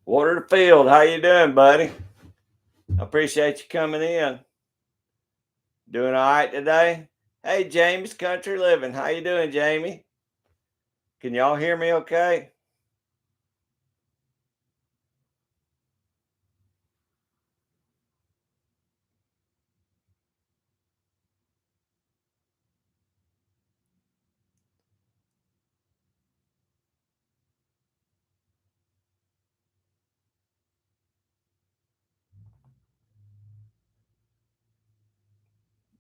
Water the field. How you doing, buddy? I appreciate you coming in. Doing all right today? Hey, Jamie's Country Living. How you doing, Jamie? Can y'all hear me okay?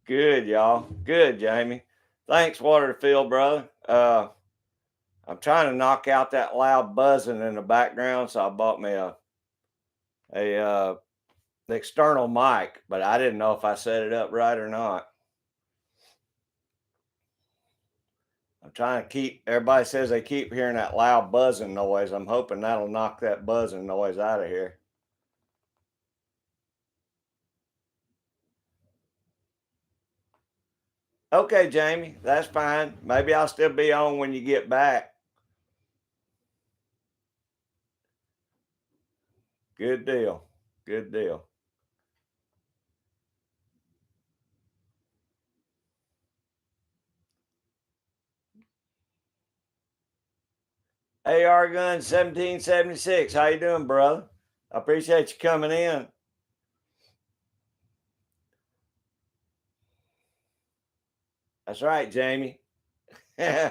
Good, y'all. Good, Jamie. Thanks, Water the Field, brother. I'm trying to knock out that loud buzzing in the background, so I bought me a external mic, but I didn't know if I set it up right or not. I'm trying to keep. Everybody says they keep hearing that loud buzzing noise. I'm hoping that'll knock that buzzing noise out of here. Okay, Jamie, that's fine. Maybe I'll still be on when you get back. Good deal. Good deal. AR Gun 1776. How you doing, brother? I appreciate you coming in. That's right, Jamie. Yeah,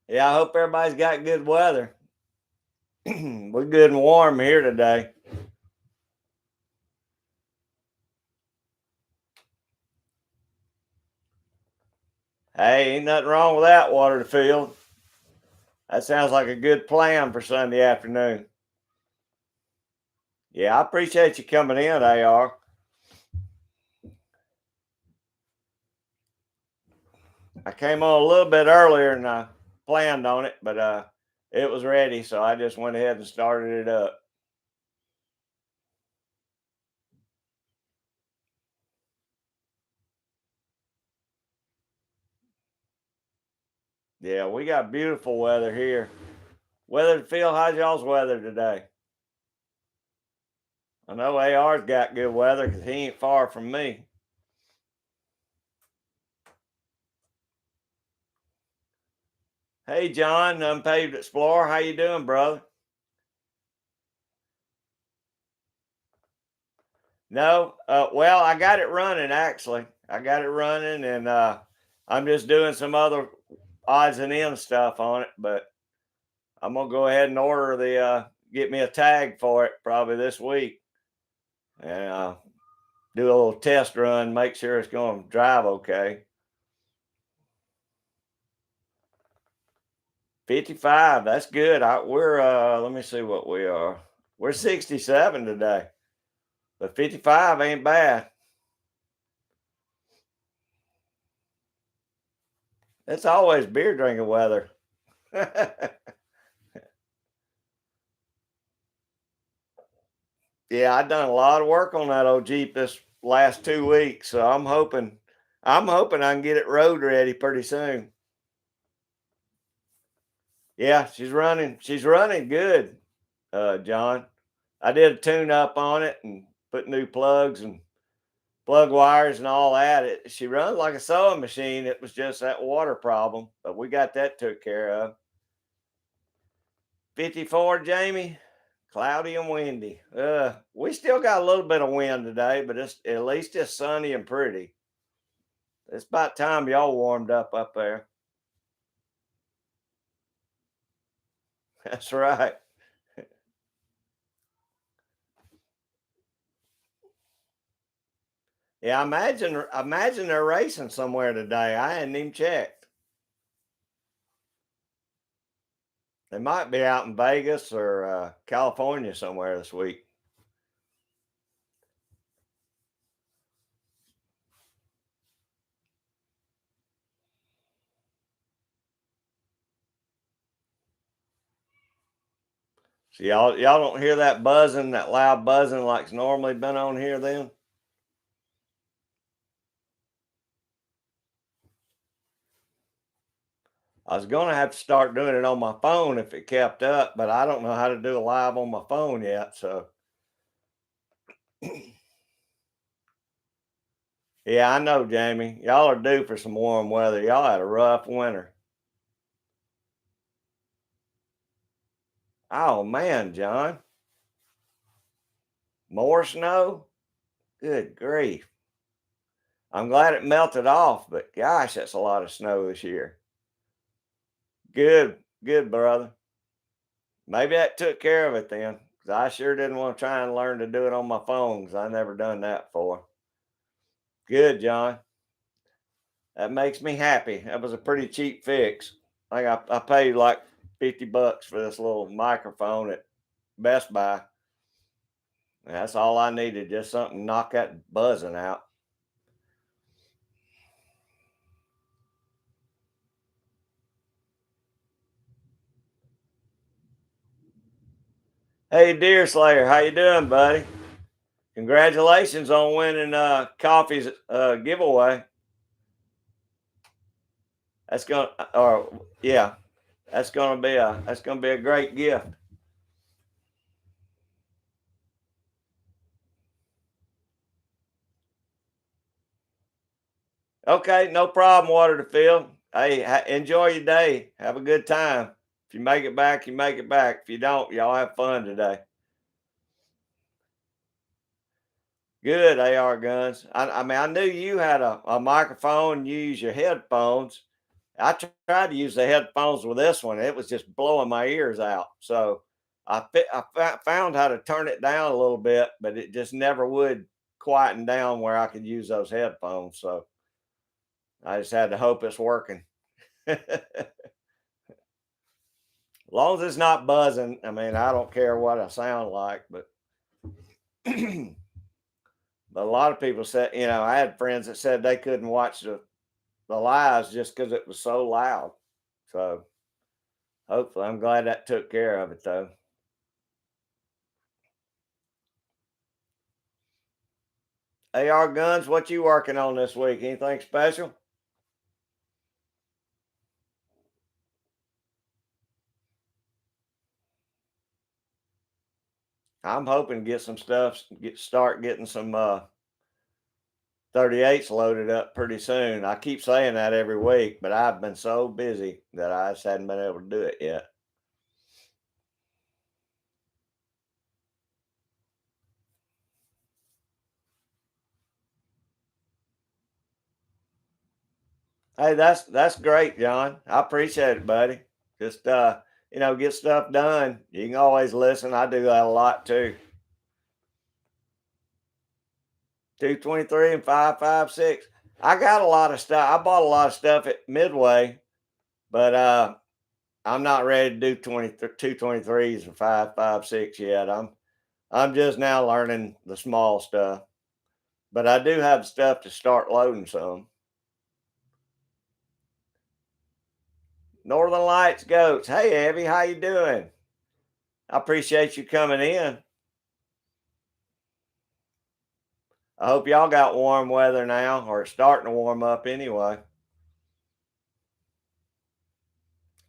I hope everybody's got good weather. We're good and warm here today. Hey, ain't nothing wrong with that, water the field. That sounds like a good plan for Sunday afternoon. Yeah, I appreciate you coming in, AR. I came on a little bit earlier than I planned on it, but it was ready, so I just went ahead and started it up. Yeah, we got beautiful weather here. Weather to feel. How's y'all's weather today? I know AR's got good weather because he ain't far from me. Hey, John, Unpaved Explorer, how you doing, brother? No, well, I got it running actually. I got it running, and I'm just doing some other odds and ends stuff on it. But I'm gonna go ahead and order the get me a tag for it probably this week, and do a little test run, make sure it's going to drive okay. 55, that's good. We're let me see what we are. We're 67 today, but 55 ain't bad. It's always beer drinking weather. Yeah, I done a lot of work on that old Jeep this last 2 weeks, so I'm hoping I can get it road ready pretty soon. Yeah, she's running good, John. I did a tune up on it and put new plugs and plug wires and all that. She runs like a sewing machine. It was just that water problem, but we got that took care of. 54, Jamie. Cloudy and windy. We still got a little bit of wind today, but it's at least it's sunny and pretty. It's about time y'all warmed up there. That's right. Yeah, I imagine they're racing somewhere today. I hadn't even checked. They might be out in Vegas or California somewhere this week. So y'all don't hear that buzzing, that loud buzzing like's normally been on here then? I was going to have to start doing it on my phone if it kept up, but I don't know how to do a live on my phone yet. So, yeah, I know, Jamie. Y'all are due for some warm weather. Y'all had a rough winter. Oh, man, John. More snow? Good grief. I'm glad it melted off, but gosh, that's a lot of snow this year. Good, good, brother. Maybe that took care of it then, because I sure didn't want to try and learn to do it on my phone because I never done that before. Good, John. That makes me happy. That was a pretty cheap fix. I paid like $50 for this little microphone at Best Buy. That's all I needed, just something to knock that buzzing out. Hey, Deer Slayer, how you doing, buddy? Congratulations on winning coffee's giveaway. That's gonna, or yeah, that's gonna be a great gift. Okay, no problem, Water to Fill. Hey, enjoy your day. Have a good time. If you make it back, you make it back. If you don't, y'all have fun today. Good, AR Guns. I mean, I knew you had a microphone. You use your headphones. I tried to use the headphones with this one. It was just blowing my ears out. So found how to turn it down a little bit, but it just never would quieten down where I could use those headphones. So I just had to hope it's working. As long as it's not buzzing, I mean, I don't care what I sound like, but but a lot of people said, I had friends that said they couldn't watch the lives just because it was so loud. So hopefully, I'm glad that took care of it though. AR Guns, what you working on this week? Anything special? I'm hoping to get some stuff, start getting some 38s loaded up pretty soon. I keep saying that every week, but I've been so busy that I just hadn't been able to do it yet. Hey, that's great, John. I appreciate it, buddy. Just get stuff done. You can always listen. I do that a lot too. 223 and 556. I got a lot of stuff. I bought a lot of stuff at Midway, but I'm not ready to do 223s and 556 yet. I'm just now learning the small stuff. But I do have stuff to start loading some. Northern Lights Goats. Hey Evie, how you doing? I appreciate you coming in. I hope y'all got warm weather now, or it's starting to warm up anyway.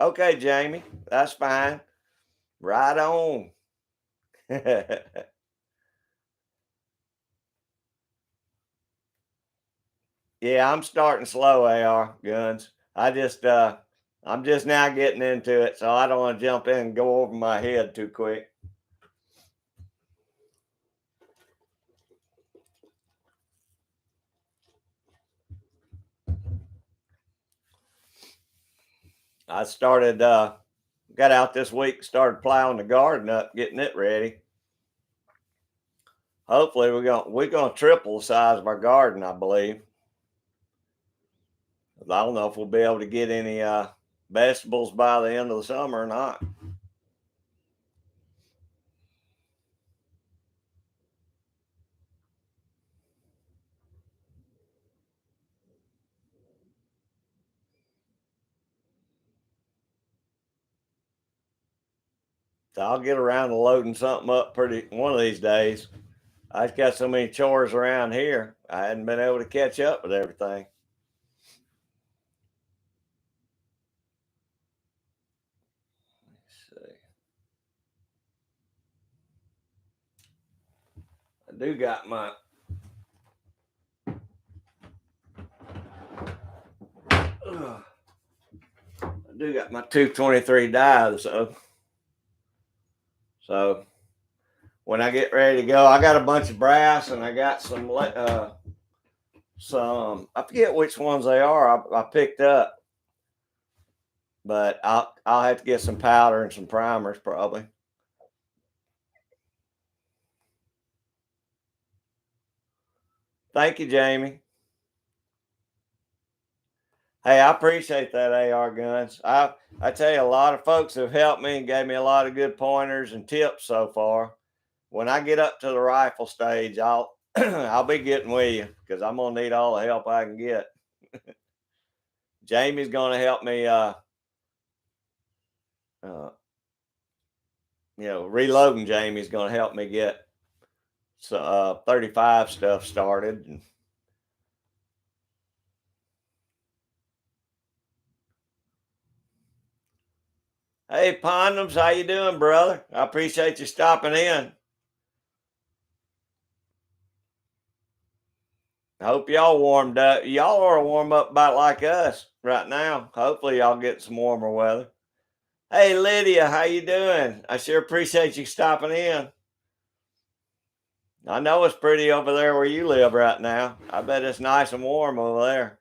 Okay, Jamie, that's fine. Right on. Yeah, I'm starting slow, AR Guns. I'm just now getting into it, so I don't want to jump in and go over my head too quick. I started got out this week, started plowing the garden up, getting it ready. Hopefully we're gonna triple the size of our garden, I believe. I don't know if we'll be able to get any vegetables by the end of the summer or not. So I'll get around to loading something up pretty one of these days. I've got so many chores around here. I hadn't been able to catch up with everything. do got my I do got my 223 dies, so when I get ready to go, I got a bunch of brass and I got some I forget which ones they are. I picked up, but I'll have to get some powder and some primers probably. Thank you, Jamie. Hey, I appreciate that AR guns. I tell you, a lot of folks have helped me and gave me a lot of good pointers and tips so far. When I get up to the rifle stage, I'll I'll be getting with you because I'm gonna need all the help I can get. Jamie's gonna help me. Uh, reloading Jamie's gonna help me get 35 stuff started. Hey, Pondums, how you doing, brother? I appreciate you stopping in. I hope y'all warmed up. Y'all are warm up about like us right now. Hopefully, y'all get some warmer weather. Hey, Lydia, how you doing? I sure appreciate you stopping in. I know it's pretty over there where you live right now. I bet it's nice and warm over there.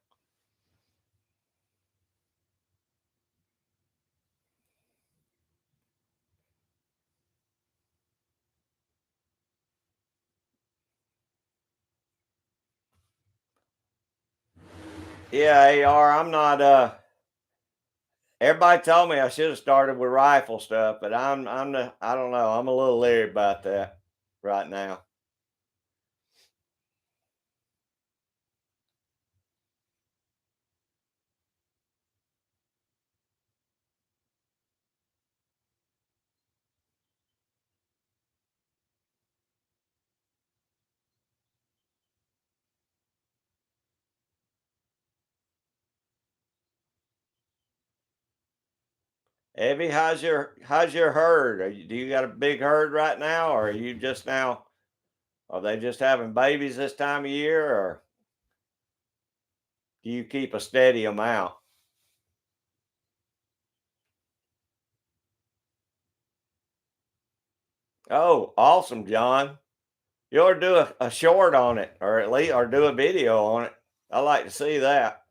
Yeah, AR, I'm not everybody told me I should have started with rifle stuff, but I don't know. I'm a little leery about that right now. Evie, how's your herd? Do you got a big herd right now, or are you just now? Are they just having babies this time of year, or do you keep a steady amount? Oh, awesome, John. You ought to do a short on it, or at least or do a video on it. I like to see that.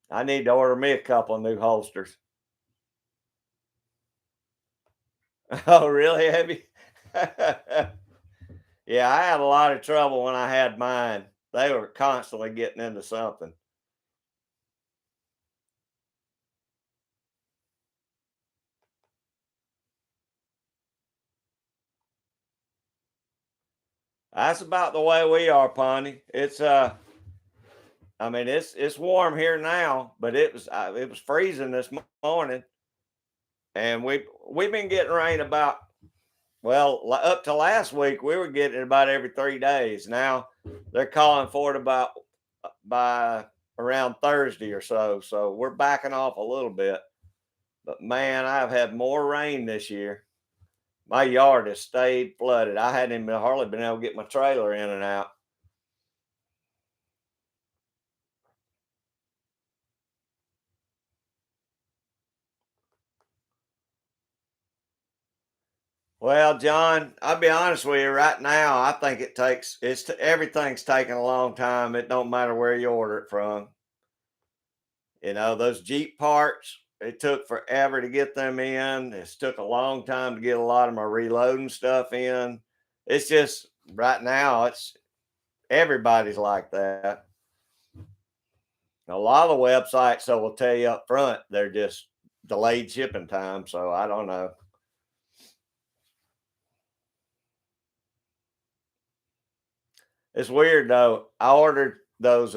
I need to order me a couple of new holsters. Oh, really, Evie? Yeah, I had a lot of trouble when I had mine. They were constantly getting into something. That's about the way we are, Pawnee. I mean, it's warm here now, but it was freezing this morning, and we've been getting rain about up to last week. We were getting it about every 3 days. Now they're calling for it about by around Thursday or so. So we're backing off a little bit. But man, I've had more rain this year. My yard has stayed flooded. I hadn't even hardly been able to get my trailer in and out. Well, John, I'll be honest with you. Right now, I think everything's taking a long time. It don't matter where you order it from. Those Jeep parts. It took forever to get them in. It's took a long time to get a lot of my reloading stuff in. It's just right now. It's everybody's like that. A lot of the websites so will tell you up front they're just delayed shipping time. So I don't know. It's weird though. I ordered those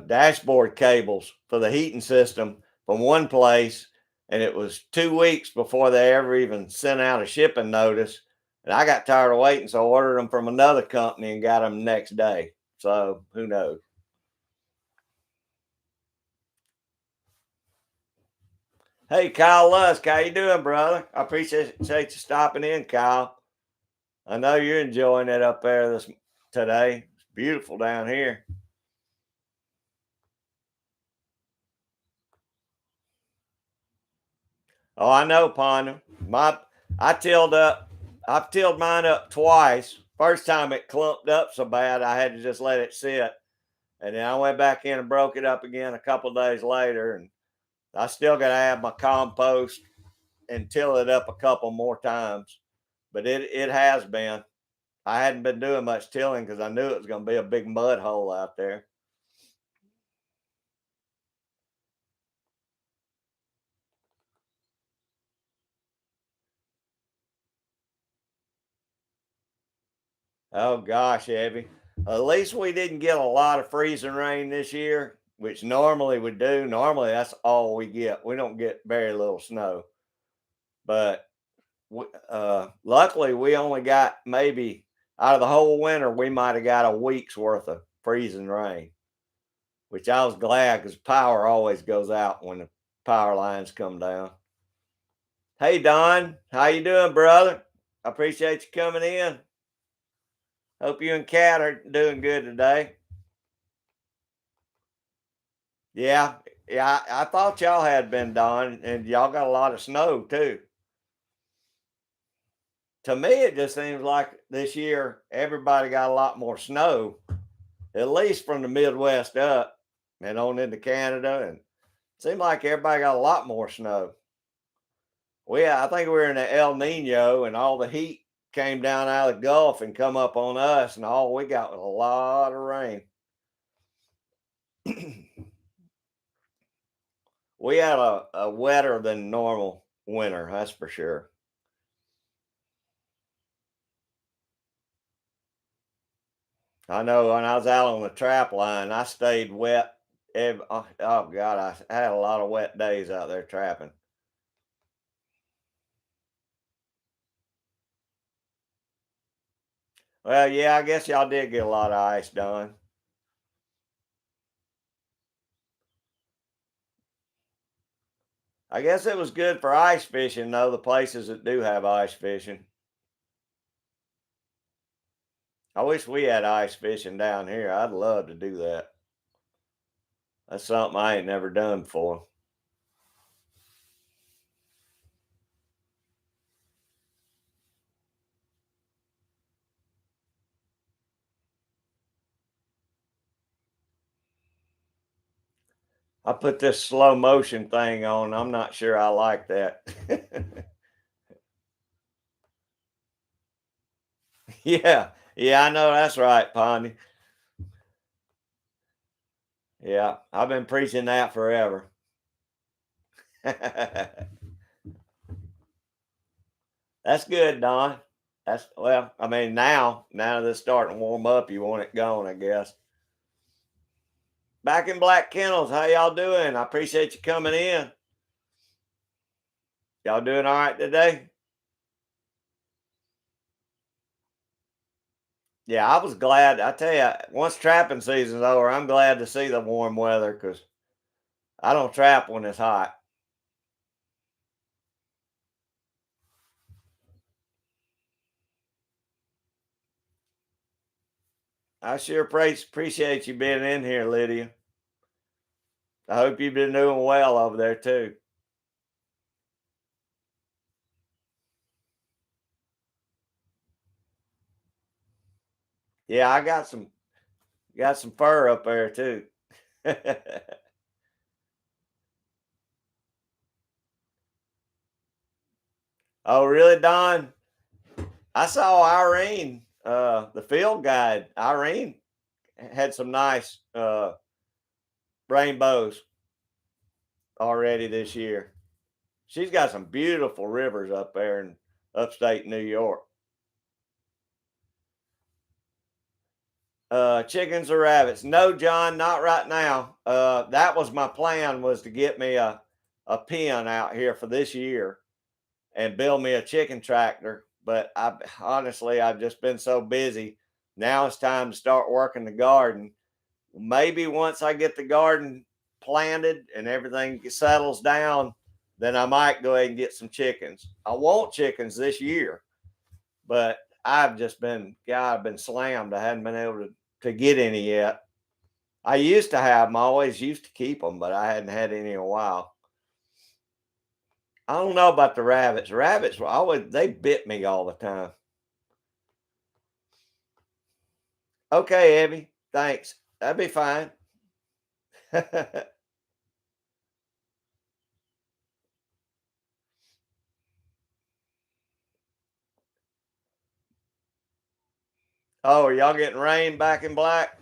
dashboard cables for the heating system from one place, and it was 2 weeks before they ever even sent out a shipping notice. And I got tired of waiting, so I ordered them from another company and got them the next day. So who knows? Hey, Kyle Lusk, how you doing, brother? I appreciate you stopping in, Kyle. I know you're enjoying it up there today. It's beautiful down here. Oh, I know, Ponder. I tilled up. I've tilled mine up twice. First time it clumped up so bad I had to just let it sit, and then I went back in and broke it up again a couple of days later, and I still got to add my compost and till it up a couple more times. But it has been. I hadn't been doing much tilling because I knew it was going to be a big mud hole out there. Oh gosh, Evie. At least we didn't get a lot of freezing rain this year, which normally we do. Normally that's all we get. We don't get very little snow. But luckily we only got maybe out of the whole winter, we might have got a week's worth of freezing rain, which I was glad because power always goes out when the power lines come down. Hey Don, how you doing, brother? I appreciate you coming in. Hope you and Kat are doing good today. Yeah, yeah. I thought y'all had been done, and y'all got a lot of snow too. To me, it just seems like this year everybody got a lot more snow, at least from the Midwest up and on into Canada, and it seemed like everybody got a lot more snow. I think we were in the El Nino, and all the heat came down out of the Gulf and come up on us, and all we got was a lot of rain. We had a wetter than normal winter, that's for sure. I know when I was out on the trap line, I stayed wet. Oh God, I had a lot of wet days out there trapping. Well, yeah, I guess y'all did get a lot of ice done. I guess it was good for ice fishing, though, the places that do have ice fishing. I wish we had ice fishing down here. I'd love to do that. That's something I ain't never done before. I put this slow motion thing on. I'm not sure I like that. Yeah, yeah, I know that's right, Pondy. Yeah, I've been preaching that forever. That's good, Don. That's well, I mean, now that it's starting to warm up, you want it gone, I guess. Back in Black Kennels, how y'all doing? I appreciate you coming in. Y'all doing all right today? Yeah, I was glad. I tell you, once trapping season's over, I'm glad to see the warm weather because I don't trap when it's hot. I sure appreciate you being in here, Lydia. I hope you've been doing well over there too. Yeah, I got some fur up there too. Oh, really, Don? I saw Irene, the field guide. Irene had some nice rainbows already this year. She's got some beautiful rivers up there in upstate New York. Chickens or rabbits? No, John, not right now. That was my plan, was to get me a pen out here for this year and build me a chicken tractor. But I've just been so busy. Now it's time to start working the garden. Maybe once I get the garden planted and everything settles down, then I might go ahead and get some chickens. I want chickens this year, but I've just been, God, I've been slammed. I hadn't been able to get any yet. I used to have them. I always used to keep them, but I hadn't had any in a while. I don't know about the rabbits. Rabbits were always, they bit me all the time. Okay, Evie. Thanks. That'd be fine. Oh, are y'all getting rain back in Black?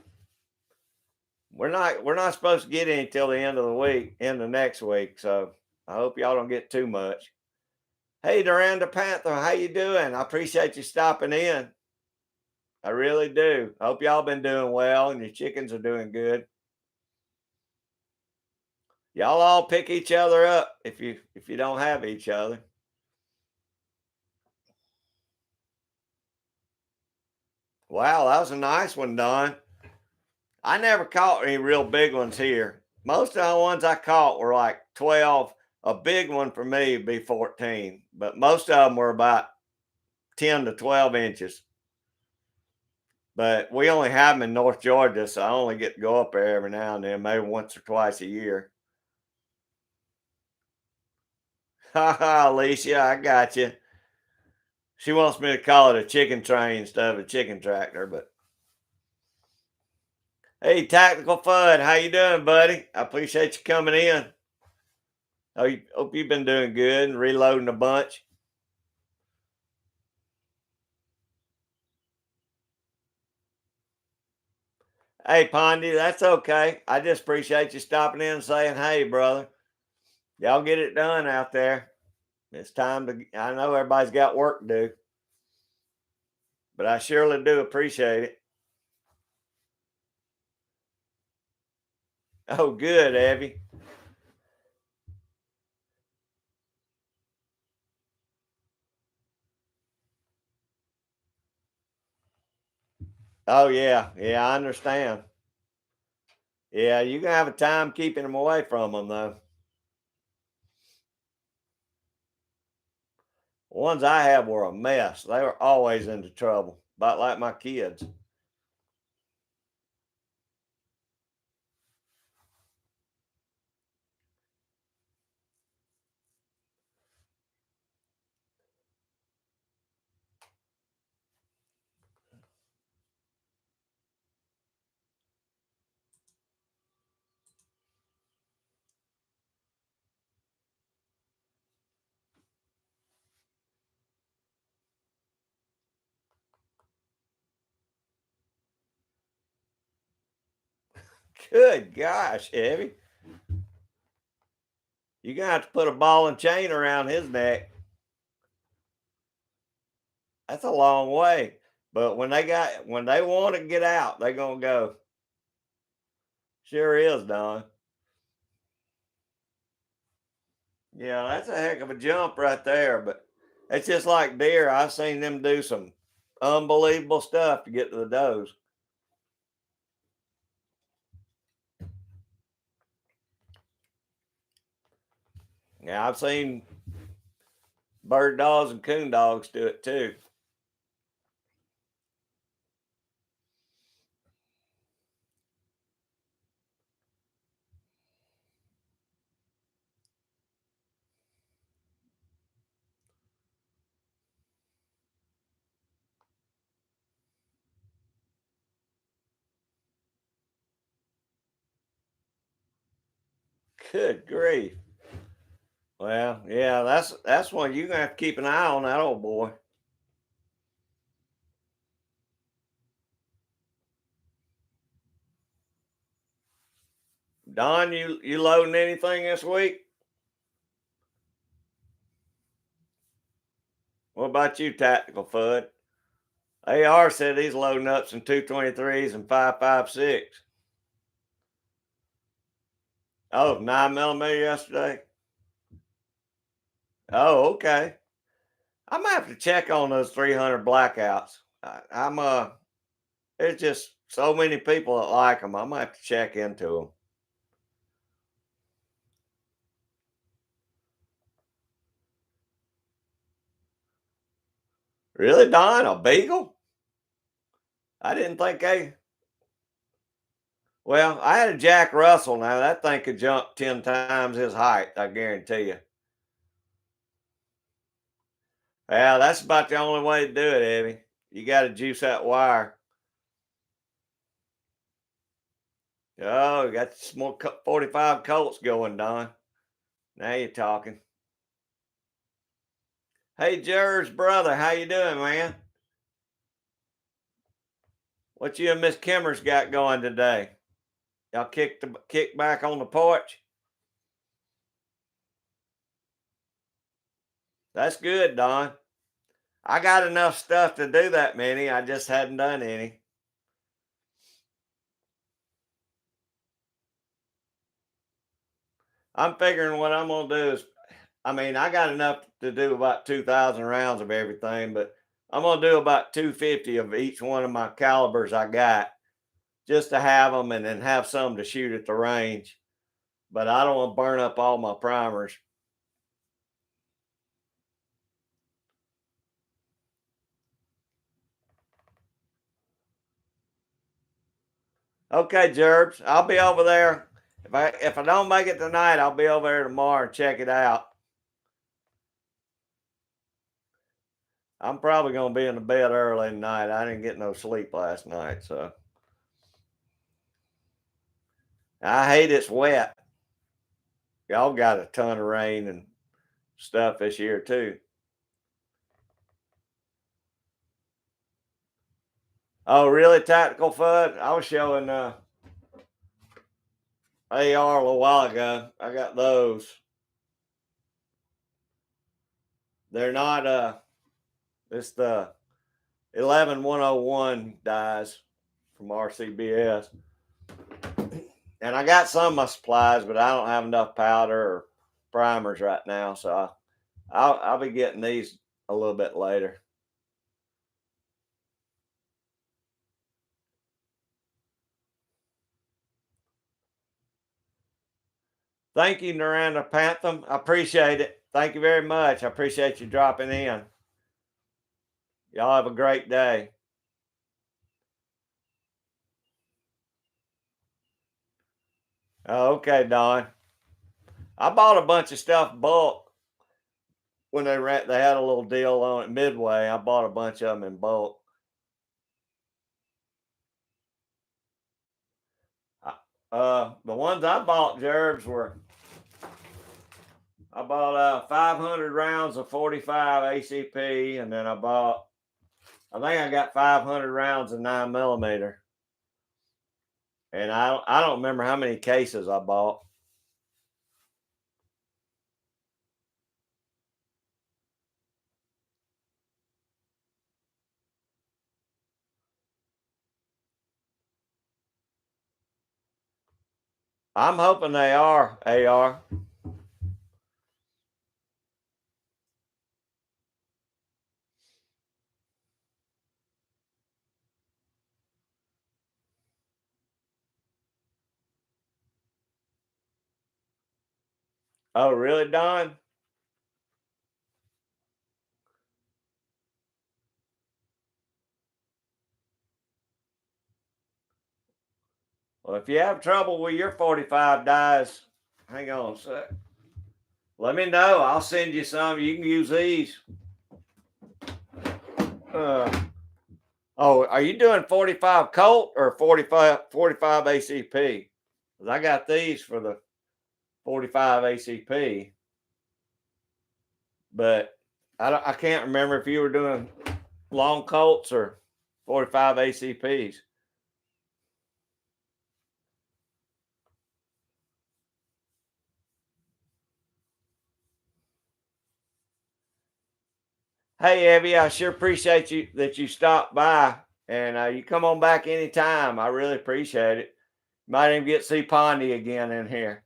We're not supposed to get any till the end of the week, end of next week. So I hope y'all don't get too much. Hey, Duranda Panther, how you doing? I appreciate you stopping in. I really do. I hope y'all been doing well and your chickens are doing good. Y'all all pick each other up if you don't have each other. Wow, that was a nice one, Don. I never caught any real big ones here. Most of the ones I caught were like 12. A big one for me would be 14, but most of them were about 10 to 12 inches. But we only have them in North Georgia, so I only get to go up there every now and then, maybe once or twice a year. Ha ha, Alicia, I got you. She wants me to call it a chicken train instead of a chicken tractor, but hey, Tactical Fud, how you doing, buddy? I appreciate you coming in. Hope you've been doing good and reloading a bunch. Hey, Pondy, that's okay. I just appreciate you stopping in and saying, hey, brother. Y'all get it done out there. It's time to, I know everybody's got work to do, but I surely do appreciate it. Oh, good, Abby. Oh, yeah. Yeah, I understand. Yeah, you can have a time keeping them away from them, though. The ones I had were a mess. They were always into trouble, about like my kids. Good gosh, Abby. You're going to have to put a ball and chain around his neck. That's a long way. But when they want to get out, they're gonna go. Sure is, Don. Yeah, that's a heck of a jump right there. But it's just like deer. I've seen them do some unbelievable stuff to get to the does. Yeah, I've seen bird dogs and coon dogs do it too. Good grief. Well, yeah, that's one you're gonna have to keep an eye on that old boy. Don, you loading anything this week? What about you, Tactical Fud? AR said he's loading up some 223s and 5.56. Oh, 9 millimeter yesterday. Oh, okay. I'm gonna have to check on those 300 blackouts. I'm there's just so many people that like them. I'm gonna have to check into them. Really, Don? A beagle? I didn't think they. Well, I had a Jack Russell. Now that thing could jump 10 times his height. I guarantee you. Yeah, that's about the only way to do it, Evie. You got to juice that wire. Oh, you got some more 45 Colts going, Don. Now you're talking. Hey, Jer's brother, how you doing, man? What you and Miss Kimmer's got going today? Y'all kick back on the porch? That's good, Don. I got enough stuff to do that many. I just hadn't done any. I'm figuring what I'm gonna do is, I mean, I got enough to do about 2,000 rounds of everything, but I'm gonna do about 250 of each one of my calibers I got, just to have them and then have some to shoot at the range. But I don't want to burn up all my primers. Okay, Jerbs, I'll be over there. If I don't make it tonight, I'll be over there tomorrow and check it out. I'm probably gonna be in the bed early tonight. I didn't get no sleep last night, so I hate it's wet. Y'all got a ton of rain and stuff this year too. Oh, really, Tactical Fud? I was showing AR a little while ago. I got those. They're not it's the 11101 dies from RCBS. And I got some of my supplies, but I don't have enough powder or primers right now, so I'll be getting these a little bit later. Thank you, Naranda Pantham. I appreciate it. Thank you very much. I appreciate you dropping in. Y'all have a great day. Oh, okay, Don. I bought a bunch of stuff bulk when they had a little deal on it Midway. I bought a bunch of them in bulk. The ones I bought, Jerbs, were I bought 500 rounds of 45 ACP, and then I think I got 500 rounds of 9mm, and I don't remember how many cases I bought. I'm hoping they are AR. Oh, really, Don? Well, if you have trouble with your 45 dies, hang on a sec. Let me know. I'll send you some. You can use these. Oh, are you doing 45 Colt or 45 ACP? Because I got these for the 45 ACP, but I can't remember if you were doing long Colts or 45 ACPs. Hey, Evie, I sure appreciate you that you stopped by, and you come on back anytime. I really appreciate it. Might even get to see Pondy again in here.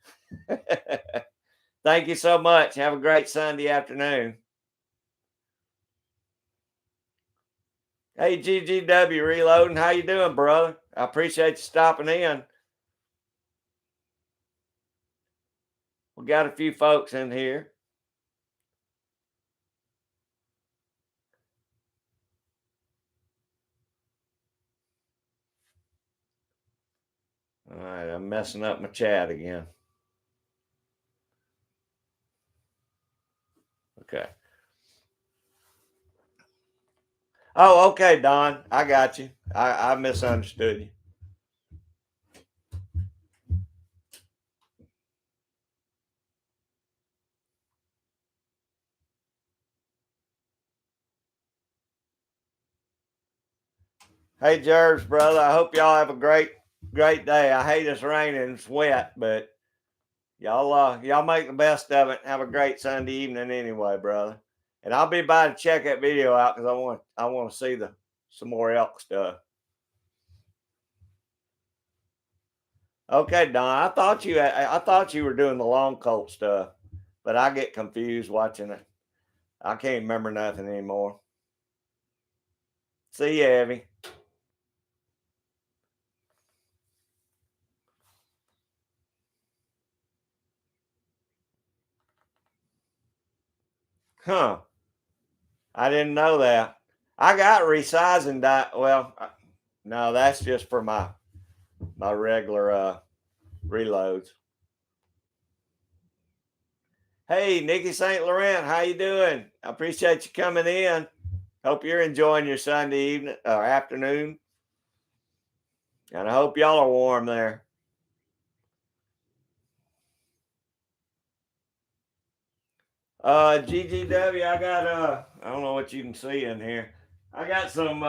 Thank you so much. Have a great Sunday afternoon. Hey, GGW Reloading, how you doing, brother? I appreciate you stopping in. We got a few folks in here. I'm messing up my chat again. Okay. Oh, okay, Don. I got you. I misunderstood you. Hey, Jervis, brother. I hope y'all have a great day. I hate it's raining and it's wet, but y'all make the best of it. Have a great Sunday evening anyway, brother. And I'll be by to check that video out because I want to see some more elk stuff. Okay, Don. I thought you were doing the long colt stuff, but I get confused watching it. I can't remember nothing anymore. See you, Evie. Huh. I didn't know that. I got resizing well, no, that's just for my regular reloads. Hey, Nikki St. Laurent, how you doing? I appreciate you coming in. Hope you're enjoying your Sunday evening or afternoon. And I hope y'all are warm there. GGW, I got I don't know what you can see in here. I got some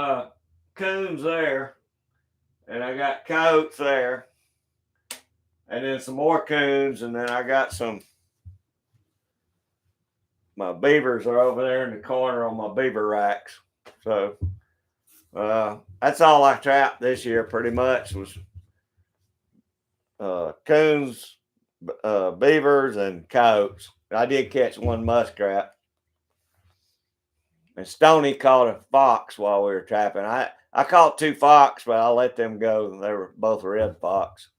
coons there, and I got coats there, and then some more coons, and then I got my beavers are over there in the corner on my beaver racks. So that's all I trapped this year pretty much was coons, beavers, and coyotes. I did catch one muskrat. And Stoney caught a fox while we were trapping. I caught two fox, but I let them go. They were both red fox.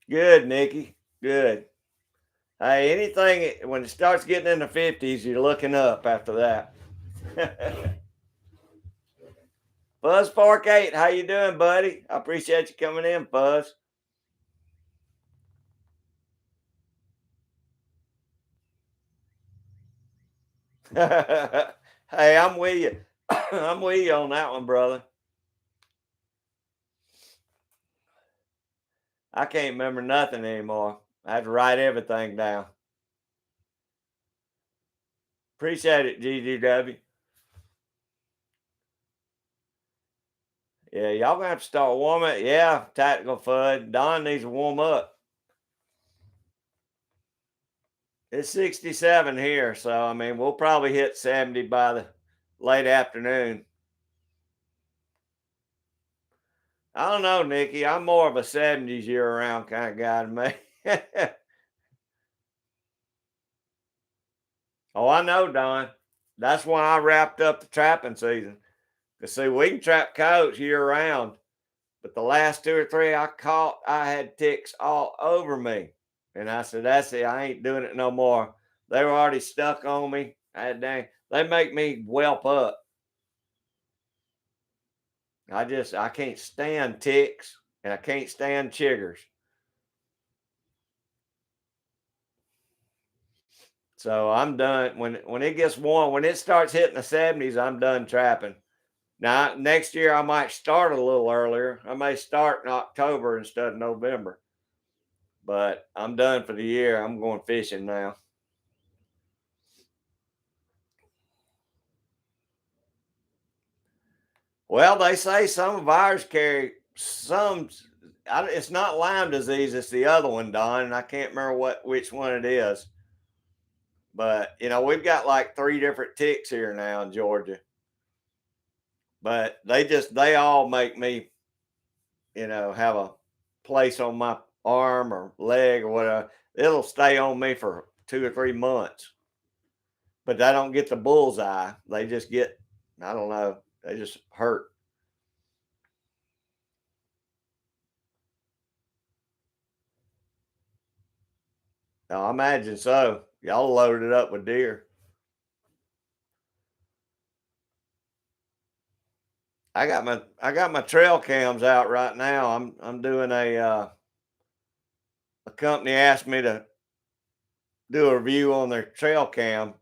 Good, Nikki. Good. Hey, anything when it starts getting in the 50s, you're looking up after that. Fuzz Park 8, how you doing, buddy? I appreciate you coming in, Fuzz. Hey, I'm with you. I'm with you on that one, brother. I can't remember nothing anymore. I had to write everything down. Appreciate it, GGW. Yeah, y'all gonna have to start warming. Yeah, tactical FUD. Don needs to warm up. It's 67 here, so I mean we'll probably hit 70 by the late afternoon. I don't know, Nikki. I'm more of a 70s year round kind of guy to me. Oh, I know, Don. That's why I wrapped up the trapping season. Cause see, we can trap coyotes year round, but the last two or three I caught, I had ticks all over me. And I said, that's it. I ain't doing it no more. They were already stuck on me. They make me whelp up. I can't stand ticks and I can't stand chiggers. So I'm done. When it gets warm, when it starts hitting the 70s, I'm done trapping. Now next year I might start a little earlier. I may start in October instead of November. But I'm done for the year. I'm going fishing now. Well, they say some of ours carry some. It's not Lyme disease. It's the other one, Don, and I can't remember which one it is. But we've got like three different ticks here now in Georgia. But they all make me, have a place on my arm or leg or whatever. It'll stay on me for 2 or 3 months. But they don't get the bullseye. They just get, I don't know, they just hurt. Now, I imagine so. Y'all loaded it up with deer. I got my trail cams out right now. I'm doing a company asked me to do a review on their trail cam.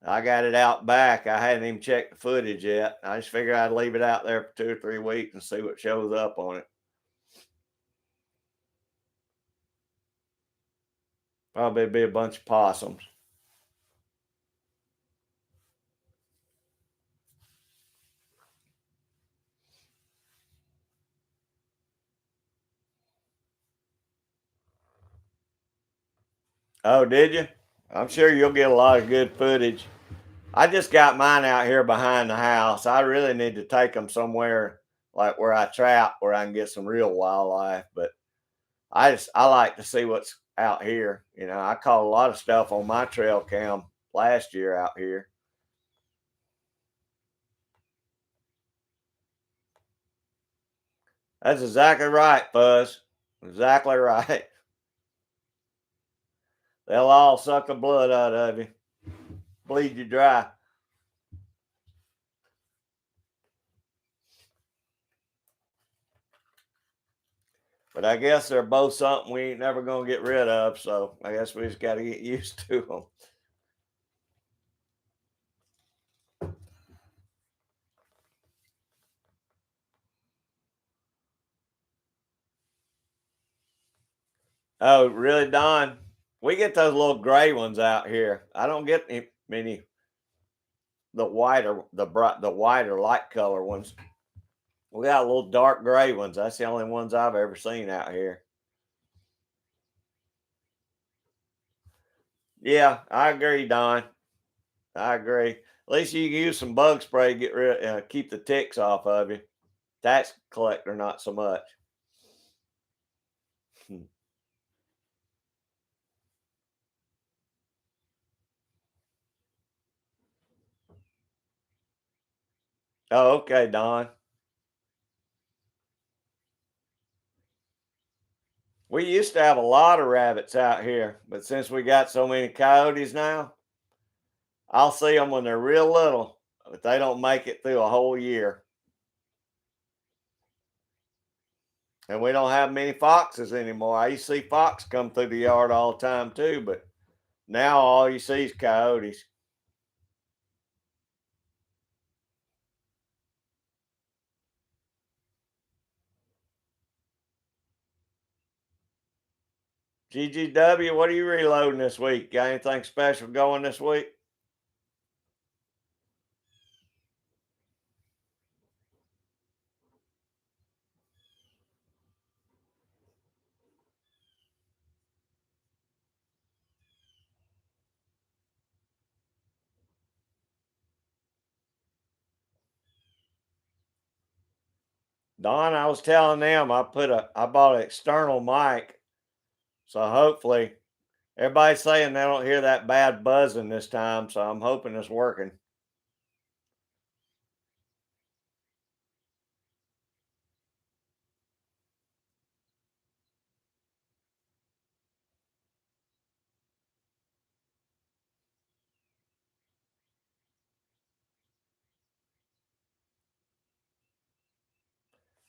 I got it out back. I hadn't even checked the footage yet. I just figured I'd leave it out there for 2 or 3 weeks and see what shows up on it. Probably be a bunch of possums. Oh, did you? I'm sure you'll get a lot of good footage. I just got mine out here behind the house. I really need to take them somewhere like where I trap, where I can get some real wildlife. But I like to see what's out here. I caught a lot of stuff on my trail cam last year out here. That's exactly right, Fuzz. Exactly right. They'll all suck the blood out of you, bleed you dry. But I guess they're both something we ain't never gonna get rid of. So I guess we just got to get used to them. Oh, really, Don? We get those little gray ones out here. I don't get many the whiter light color ones. We got little dark gray ones. That's the only ones I've ever seen out here. Yeah, I agree, Don. I agree. At least you can use some bug spray to keep the ticks off of you. Tax collector, not so much. Hmm. Oh, okay, Don. We used to have a lot of rabbits out here, but since we got so many coyotes now, I'll see them when they're real little, but they don't make it through a whole year. And we don't have many foxes anymore. I used to see fox come through the yard all the time too, but now all you see is coyotes. GGW, what are you reloading this week? Got anything special going this week? Don, I was telling them I bought an external mic, so hopefully everybody's saying they don't hear that bad buzzing this time, so I'm hoping it's working.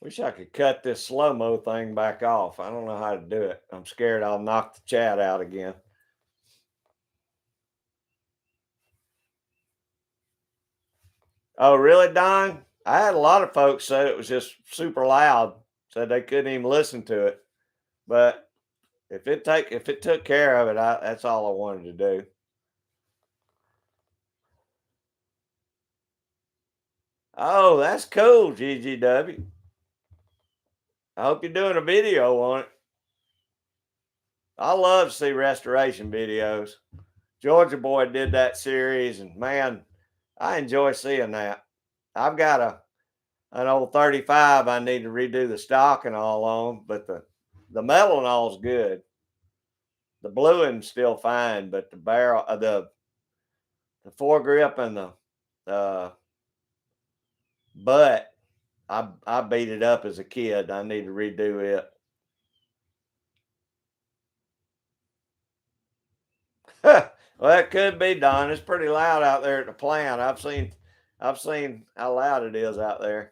Wish I could cut this slow mo thing back off. I don't know how to do it. I'm scared I'll knock the chat out again. Oh, really, Don? I had a lot of folks say it was just super loud, said they couldn't even listen to it. But if it took care of it, that's all I wanted to do. Oh, that's cool, GGW. I hope you're doing a video on it. I love to see restoration videos. Georgia Boy did that series, and man, I enjoy seeing that. I've got an old 35 I need to redo the stock and all on, but the metal is good. The bluing's still fine, but the barrel, the foregrip and the uh, butt, I beat it up as a kid. I need to redo it. Well, it could be, Don. It's pretty loud out there at the plant. I've seen how loud it is out there.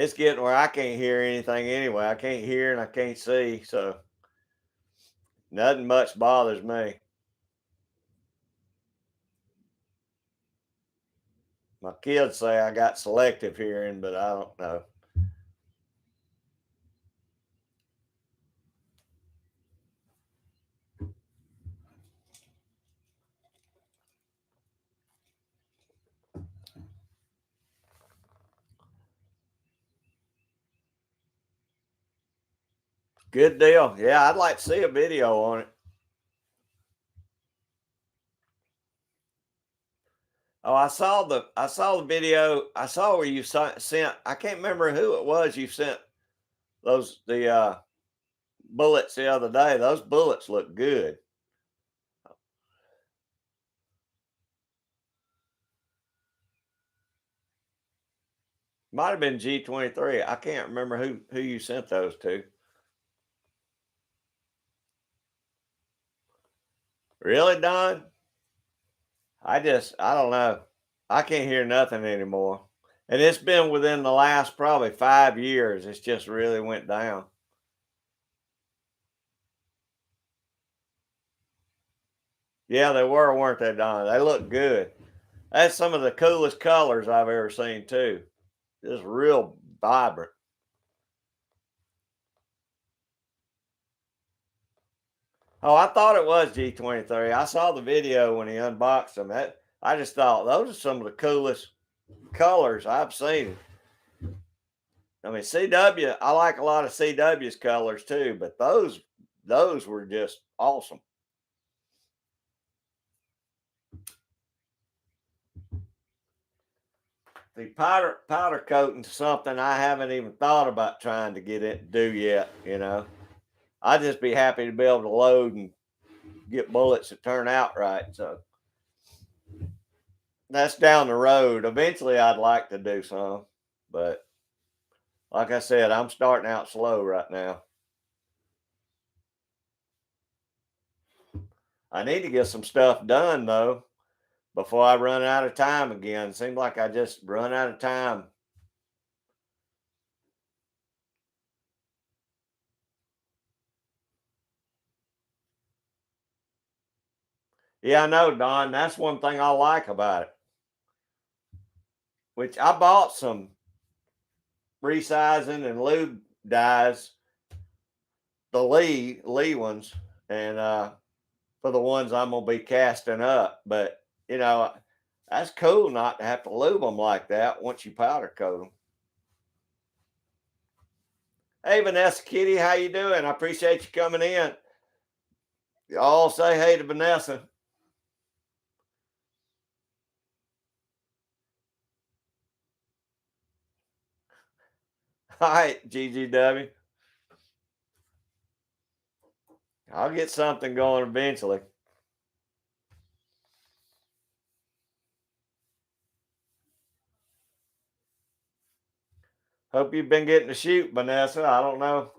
it's getting where I can't hear anything anyway. I can't hear and I can't see, so nothing much bothers me. My kids say I got selective hearing, but I don't know. Good deal. Yeah, I'd like to see a video on it. Oh, I saw the video. I saw where you sent. I can't remember who it was you sent the bullets the other day. Those bullets look good. Might have been G23. I can't remember who you sent those to. Really, Don? I don't know. I can't hear nothing anymore. And it's been within the last probably 5 years. It's just really went down. Yeah, they were, weren't they, Don? They look good. That's some of the coolest colors I've ever seen too. Just real vibrant. Oh, I thought it was G23. I saw the video when he unboxed them. I just thought those are some of the coolest colors I've seen. I mean, CW, I like a lot of CW's colors too, but those were just awesome. The powder coating something I haven't even thought about trying to get it do yet. I'd just be happy to be able to load and get bullets that turn out right. So that's down the road. Eventually, I'd like to do some, but like I said, I'm starting out slow right now. I need to get some stuff done though before I run out of time again. Seems like I just run out of time. Yeah, I know, Don. That's one thing I like about it. Which I bought some resizing and lube dyes, the Lee ones, and for the ones I'm gonna be casting up. But that's cool not to have to lube them like that once you powder coat them. Hey, Vanessa Kitty, how you doing? I appreciate you coming in. Y'all say hey to Vanessa. All right, GGW. I'll get something going eventually. Hope you've been getting to shoot, Vanessa. I don't know.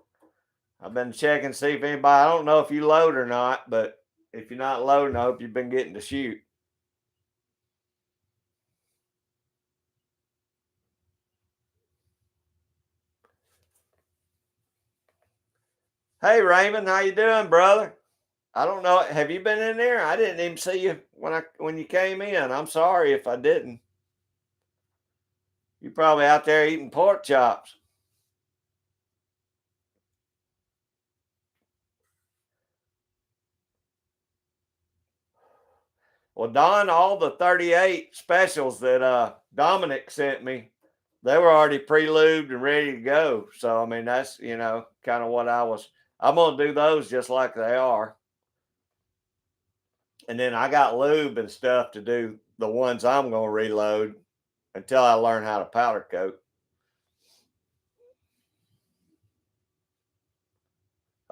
I've been checking to see if anybody, I don't know if you load or not, but if you're not loading, I hope you've been getting to shoot. Hey Raymond, how you doing, brother? I don't know. Have you been in there? I didn't even see you when you came in. I'm sorry if I didn't. You're probably out there eating pork chops. Well, Don, all the 38 specials that Dominic sent me, they were already pre-lubed and ready to go. So I mean, that's kind of what I'm gonna do those just like they are. And then I got lube and stuff to do the ones I'm gonna reload until I learn how to powder coat.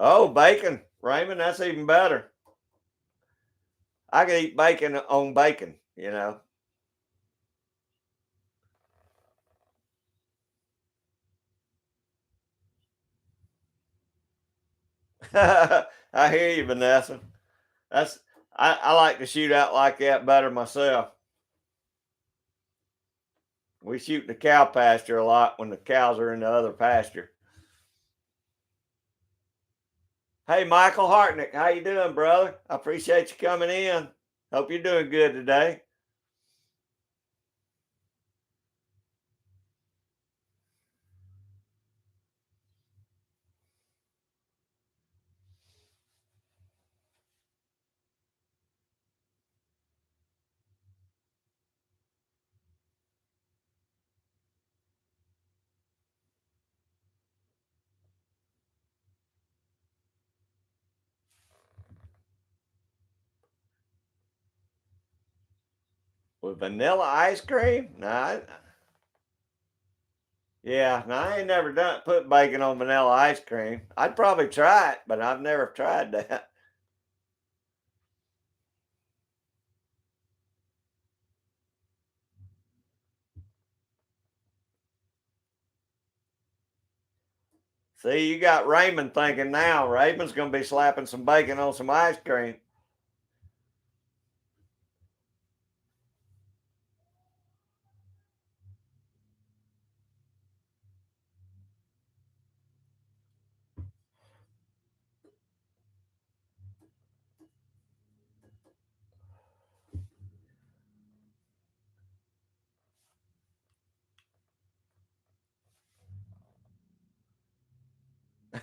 Oh, bacon, Raymond, that's even better. I can eat bacon on bacon. I hear you, Vanessa. That's I like to shoot out like that better myself. We shoot the cow pasture a lot when the cows are in the other pasture. Hey, Michael Hartnick, how you doing, brother? I appreciate you coming in. Hope you're doing good today. With vanilla ice cream? Nah, yeah, no, I ain't never done put bacon on vanilla ice cream. I'd probably try it, but I've never tried that. See, you got Raymond thinking now. Raymond's gonna be slapping some bacon on some ice cream.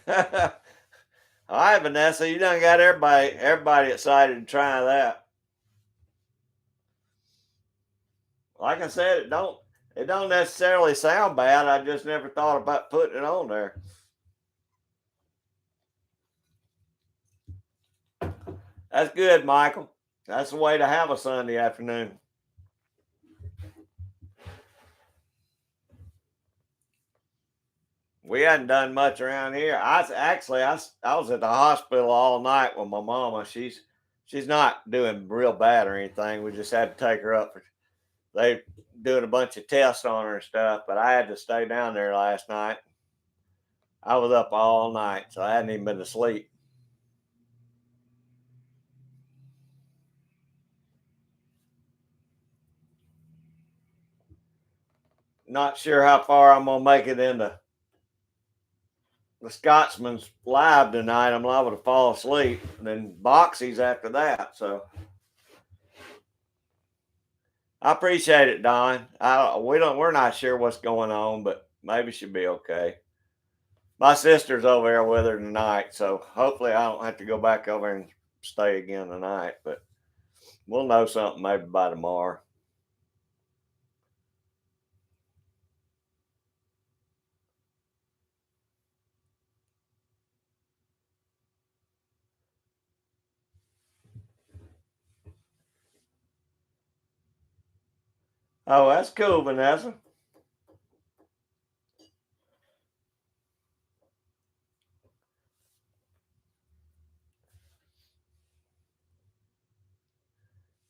All right, Vanessa, you done got everybody excited to try that. Like I said, it don't necessarily sound bad. I just never thought about putting it on there. That's good, Michael. That's the way to have a Sunday afternoon. We hadn't done much around here. I was at the hospital all night with my mama. She's not doing real bad or anything. We just had to take her up. They doing a bunch of tests on her and stuff, but I had to stay down there last night. I was up all night, so I hadn't even been to sleep. Not sure how far I'm gonna make it into the Scotsman's live tonight. I'm liable to fall asleep, and then Boxy's after that. So I appreciate it, Don. We're not sure what's going on, but maybe she'll be okay. My sister's over there with her tonight, so hopefully I don't have to go back over and stay again tonight. But we'll know something maybe by tomorrow. Oh, that's cool, Vanessa.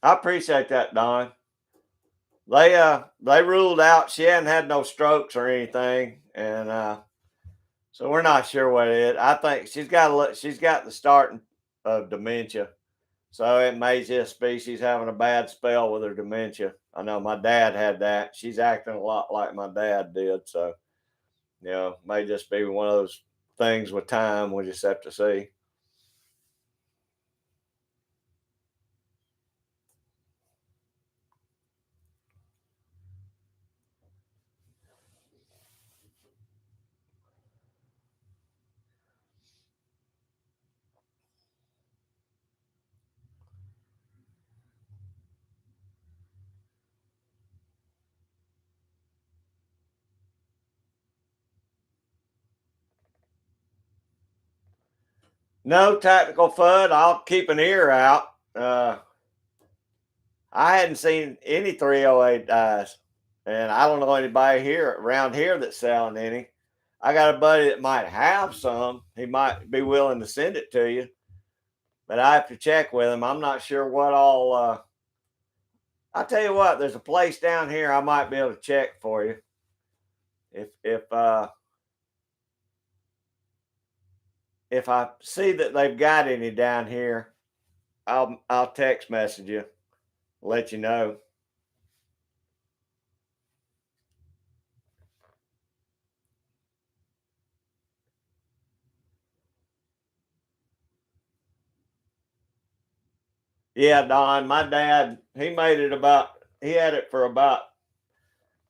I appreciate that, Don. They ruled out she hadn't had no strokes or anything, and so we're not sure what it is. I think she's got the starting of dementia, so it may just be she's having a bad spell with her dementia. I know my dad had that. She's acting a lot like my dad did, so may just be one of those things with time. We just have to see. No tactical FUD. I'll keep an ear out. I hadn't seen any 308 dies, and I don't know anybody here around here that's selling any. I got a buddy that might have some. He might be willing to send it to you, but I have to check with him. I'm not sure what all. I'll tell you what. There's a place down here I might be able to check for you. If I see that they've got any down here, I'll text message you, let you know. Yeah, Don, my dad, he had it for about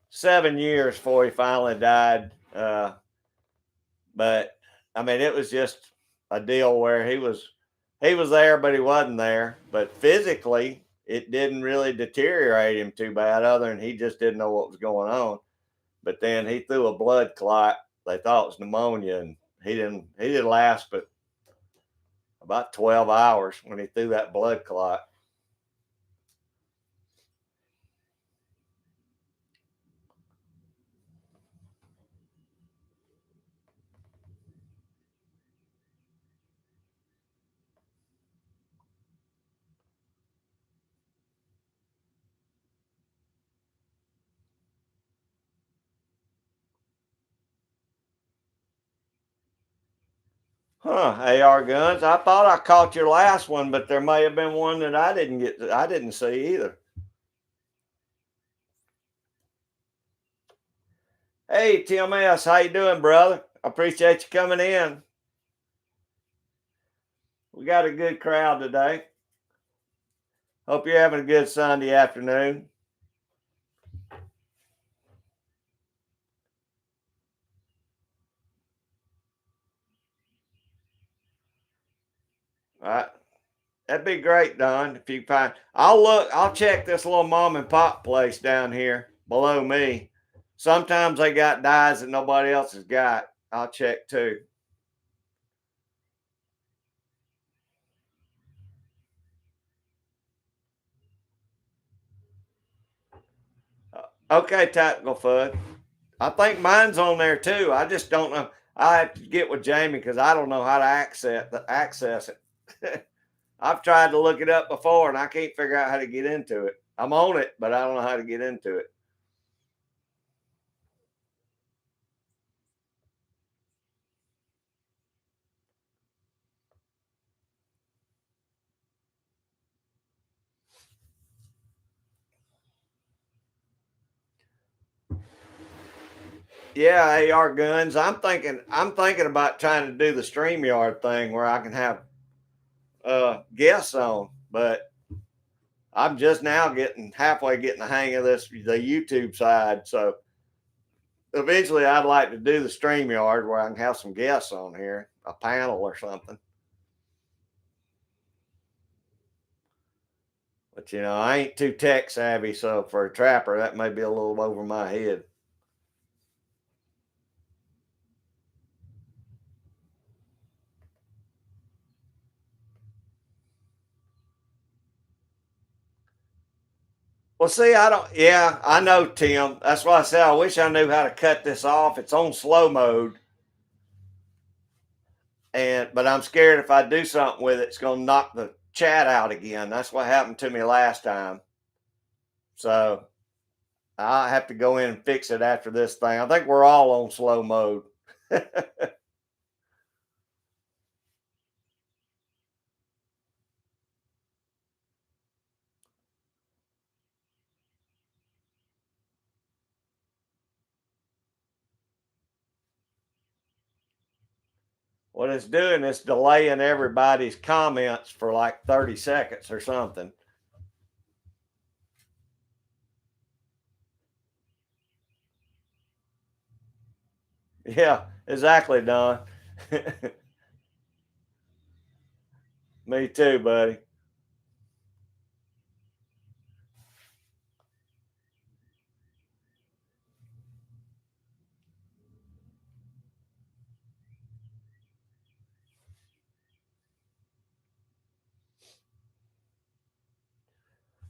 7 years before he finally died. But I mean, it was just a deal where he was there, but he wasn't there. But physically, it didn't really deteriorate him too bad, other than he just didn't know what was going on. But then he threw a blood clot. They thought it was pneumonia, and he didn't last but about 12 hours when he threw that blood clot. Huh, AR guns. I thought I caught your last one, but there may have been one that I didn't see either. Hey, Tim S, how you doing, brother? I appreciate you coming in. We got a good crowd today. Hope you're having a good Sunday afternoon. All right. That'd be great, Don. If you find, I'll check this little mom and pop place down here below me. Sometimes they got dyes that nobody else has got. I'll check too. Okay, Tactical Fud. I think mine's on there too. I just don't know. I have to get with Jamie because I don't know how to access it. I've tried to look it up before and I can't figure out how to get into it. I'm on it, but I don't know how to get into it. Yeah, AR guns. I'm thinking about trying to do the StreamYard thing where I can have guests on, but I'm just now getting the hang of the YouTube side. So eventually I'd like to do the StreamYard where I can have some guests on here, a panel or something. But I ain't too tech savvy, so for a trapper, that may be a little over my head. Well, see, I don't. Yeah, I know, Tim. That's why I said I wish I knew how to cut this off. It's on slow mode, but I'm scared if I do something with it, it's gonna knock the chat out again. That's what happened to me last time. So I have to go in and fix it after this thing. I think we're all on slow mode. What it's doing is delaying everybody's comments for like 30 seconds or something. Yeah, exactly, Don. Me too, buddy.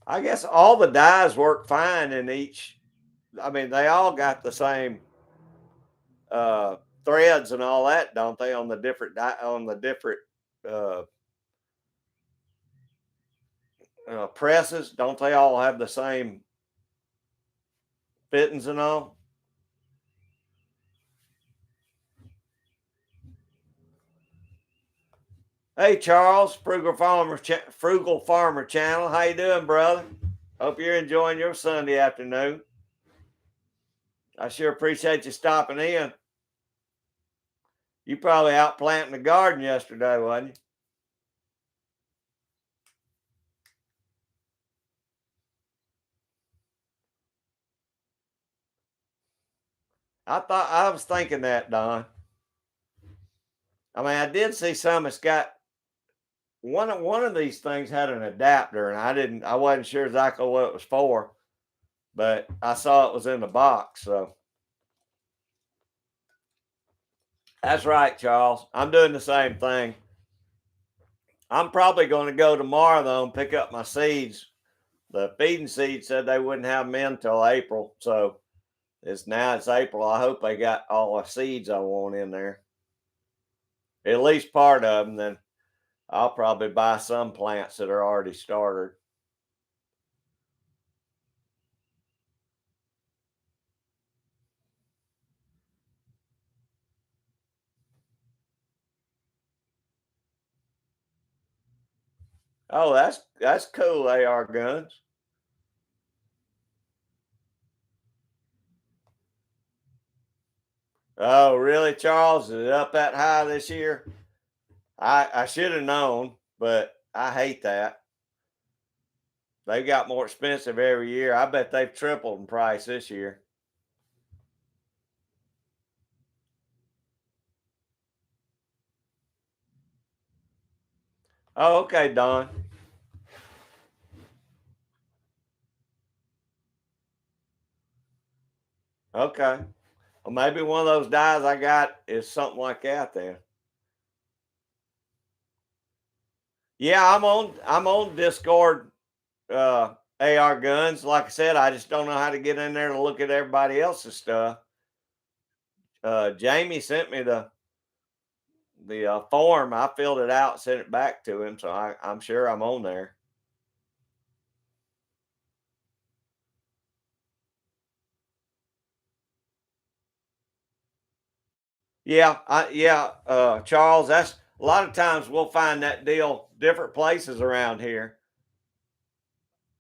I guess all the dyes work fine in each. I mean, they all got the same uh, threads and all that, don't they? On the different uh, presses, don't they all have the same fittings and all? Hey, Charles, Frugal Farmer Channel. How you doing, brother? Hope you're enjoying your Sunday afternoon. I sure appreciate you stopping in. You probably out planting the garden yesterday, wasn't you? I was thinking that, Don. I mean, I did see some. It's got one of these things had an adapter, and I wasn't sure exactly what it was for, but I saw it was in the box. So that's right, Charles. I'm doing the same thing. I'm probably going to go tomorrow though and pick up my seeds. The feeding seed said they wouldn't have them in till April, so it's April. I hope they got all the seeds I want in there, at least part of them. Then I'll probably buy some plants that are already started. Oh, that's cool. AR guns. Oh, really, Charles? Is it up that high this year? I should have known, but I hate that. They got more expensive every year. I bet they've tripled in price this year. Oh, okay, Don. Okay. Well, maybe one of those dyes I got is something like that then. Yeah, I'm on Discord AR guns. Like I said, I just don't know how to get in there to look at everybody else's stuff. Jamie sent me the form. I filled it out, sent it back to him, so I'm sure I'm on there. Charles. That's a lot of times we'll find that deal different places around here.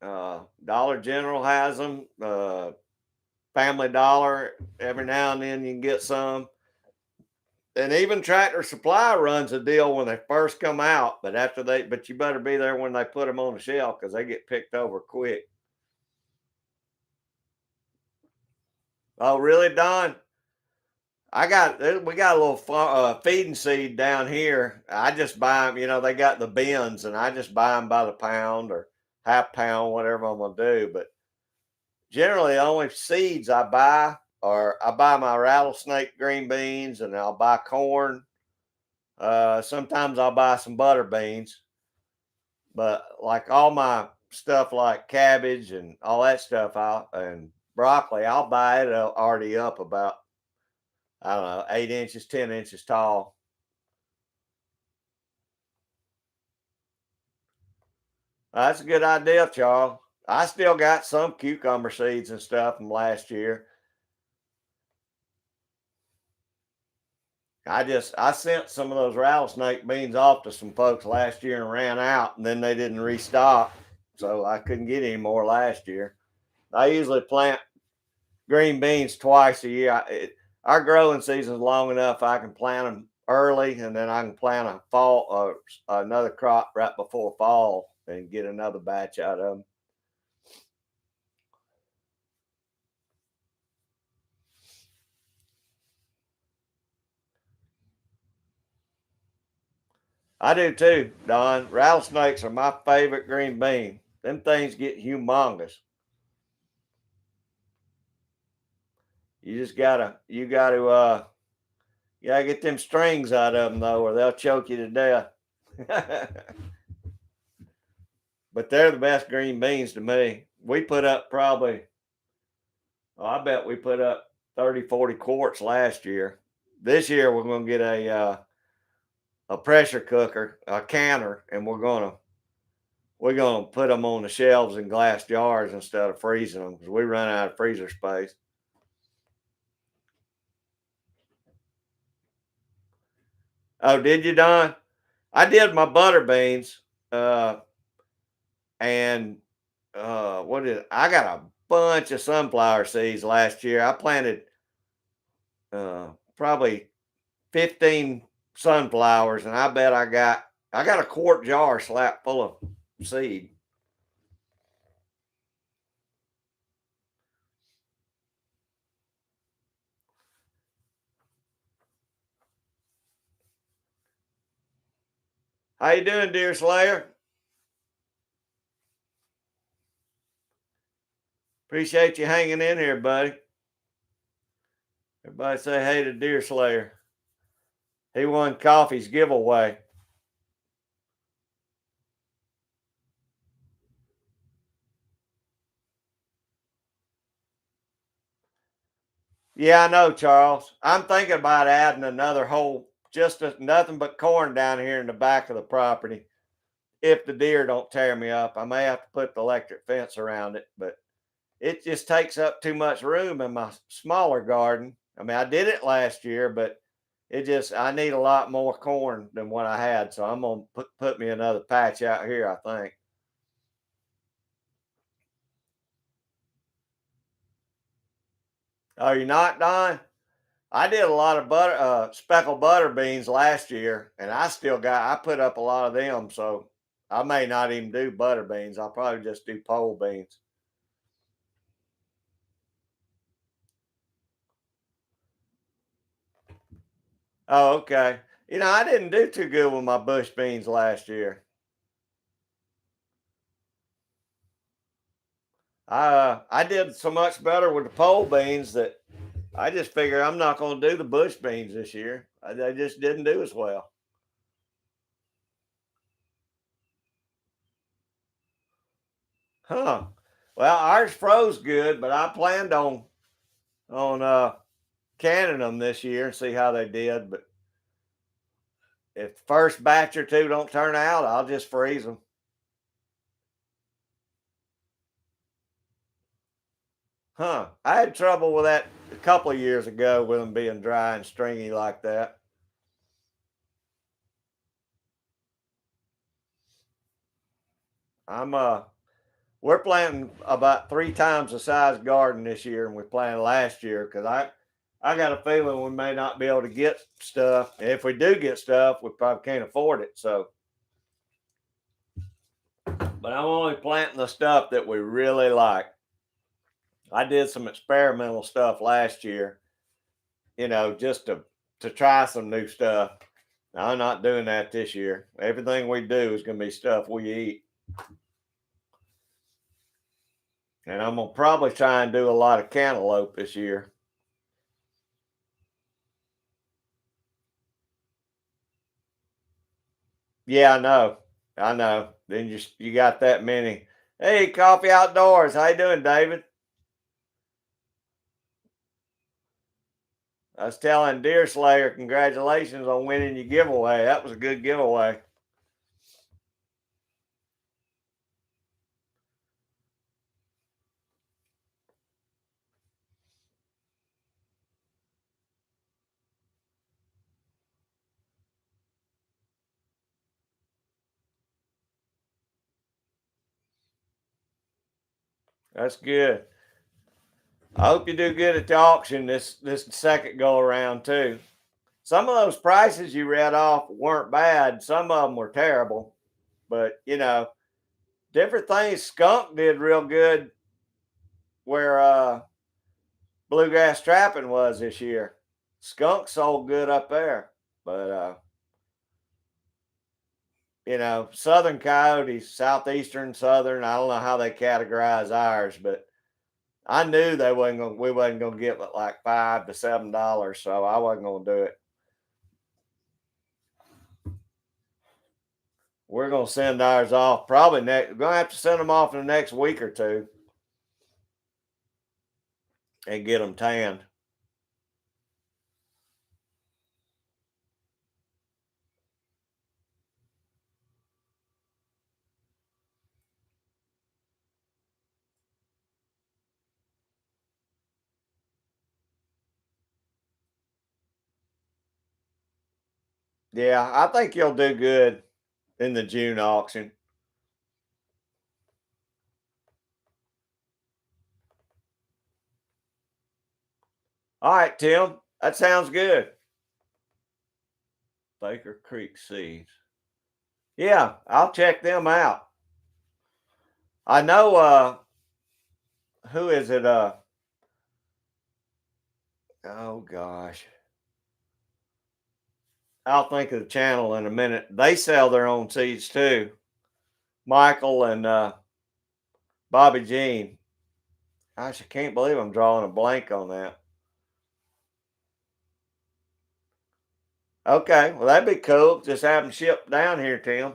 Dollar General has them. Family Dollar. Every now and then you can get some. And even Tractor Supply runs a deal when they first come out, but you better be there when they put them on the shelf because they get picked over quick. Oh, really, Don? We got a little feeding seed down here. I just buy them. They got the bins, and I just buy them by the pound or half pound, whatever I'm gonna do. But generally, the only seeds I buy are I buy my rattlesnake green beans, and I'll buy corn. Sometimes I'll buy some butter beans, but like all my stuff, like cabbage and all that stuff, and broccoli, I'll buy it already up about, I don't know, 8 inches, 10 inches tall. That's a good idea, Charles. I still got some cucumber seeds and stuff from last year. I sent some of those rattlesnake beans off to some folks last year and ran out, and then they didn't restock, so I couldn't get any more last year. I usually plant green beans twice a year. Our growing season is long enough. I can plant them early, and then I can plant a fall or another crop right before fall and get another batch out of them. I do too, Don. Rattlesnakes are my favorite green bean. Them things get humongous. You gotta get them strings out of them though, or they'll choke you to death. But they're the best green beans to me. We put up probably, oh, I bet we put up 30, 40 quarts last year. This year we're going to get a pressure cooker, a canner, and we're gonna put them on the shelves in glass jars instead of freezing them because we run out of freezer space. Oh, did you, Don? I did my butter beans, and I got a bunch of sunflower seeds last year. I planted probably 15 sunflowers, and I bet I got a quart jar slap full of seed. How you doing, dear Slayer? Appreciate you hanging in here, buddy. Everybody say hey to Deer Slayer. He won coffee's giveaway. Yeah, I know, Charles. I'm thinking about adding another hole, nothing but corn down here in the back of the property. If the deer don't tear me up, I may have to put the electric fence around it, but it just takes up too much room in my smaller garden. I mean, I did it last year, but I need a lot more corn than what I had. So I'm going to put me another patch out here, I think. Oh, you're not, Don? I did a lot of speckled butter beans last year, and I put up a lot of them. So I may not even do butter beans. I'll probably just do pole beans. Oh, okay. I didn't do too good with my bush beans last year. I did so much better with the pole beans that I just figure I'm not going to do the bush beans this year. They just didn't do as well. Huh. Well, ours froze good, but I planned on canning them this year and see how they did. But if the first batch or two don't turn out, I'll just freeze them. Huh. I had trouble with that a couple of years ago with them being dry and stringy like that. I'm we're planting about 3 times the size garden this year, and we planted last year because I got a feeling we may not be able to get stuff. And if we do get stuff, we probably can't afford it. So, but I'm only planting the stuff that we really like. I did some experimental stuff last year, just to try some new stuff. I'm not doing that this year. Everything we do is going to be stuff we eat. And I'm going to probably try and do a lot of cantaloupe this year. Yeah, I know. I know. Then you got that many. Hey, coffee outdoors. How you doing, David? I was telling Deer Slayer, congratulations on winning your giveaway. That was a good giveaway. That's good. I hope you do good at the auction this second go around too. Some of those prices you read off weren't bad. Some of them were terrible, but different things. Skunk did real good where bluegrass trapping was this year. Skunk sold good up there, but southern coyotes, southeastern, southern. I don't know how they categorize ours, but I knew we wasn't gonna get but like $5 to $7, so I wasn't gonna do it. We're gonna send ours off probably next. We're gonna have to send them off in the next week or two and get them tanned. Yeah, I think you'll do good in the June auction. All right, Tim, that sounds good. Baker Creek Seeds. Yeah, I'll check them out. I know who is it? Oh gosh. I'll think of the channel in a minute. They sell their own seeds too. Michael and Bobby Jean. Gosh, I can't believe I'm drawing a blank on that. Okay, well that'd be cool. Just have them shipped down here, Tim.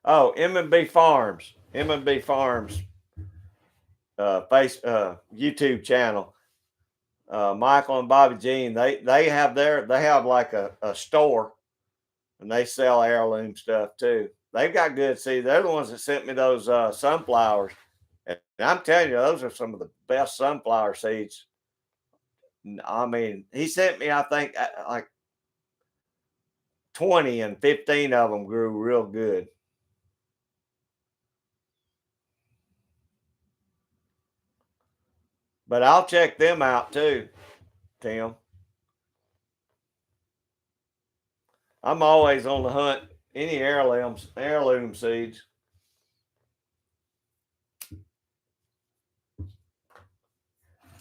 Oh, M&B Farms. M&B Farms YouTube channel. Michael and Bobby Jean, they have like a store and they sell heirloom stuff too. They've got good seeds. They're the ones that sent me those sunflowers. And I'm telling you, those are some of the best sunflower seeds. I mean, he sent me, I think, like 20 and 15 of them grew real good. But I'll check them out too, Tim. I'm always on the hunt. Any heirloom seeds.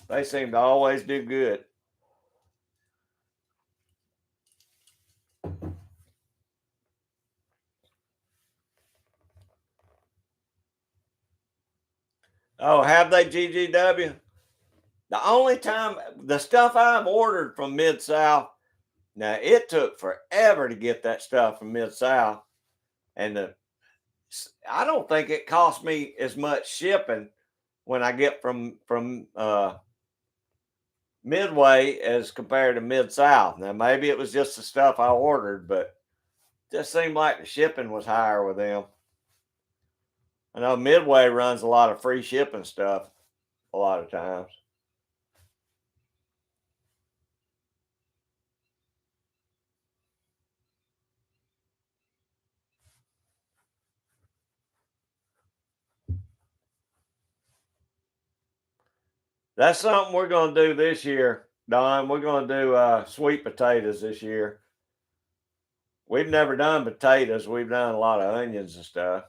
They seem to always do good. Oh, have they GGW? The only time the stuff I've ordered from Mid South, now it took forever to get that stuff from Mid South, and I don't think it cost me as much shipping when I get from Midway as compared to Mid South. Now maybe it was just the stuff I ordered, but it just seemed like the shipping was higher with them. I know Midway runs a lot of free shipping stuff a lot of times. That's something we're going to do this year, Don. We're going to do sweet potatoes this year. We've never done potatoes. We've done a lot of onions and stuff.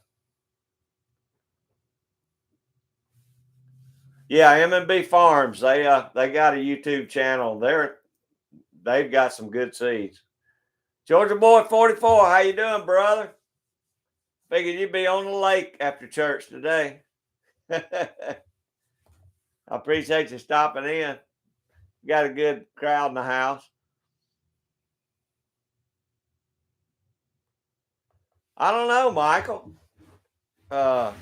Yeah, M&B Farms. They got a YouTube channel. They've got some good seeds. Georgia Boy 44, how you doing, brother? Figured you'd be on the lake after church today. I appreciate you stopping in. Got a good crowd in the house. I don't know, Michael. I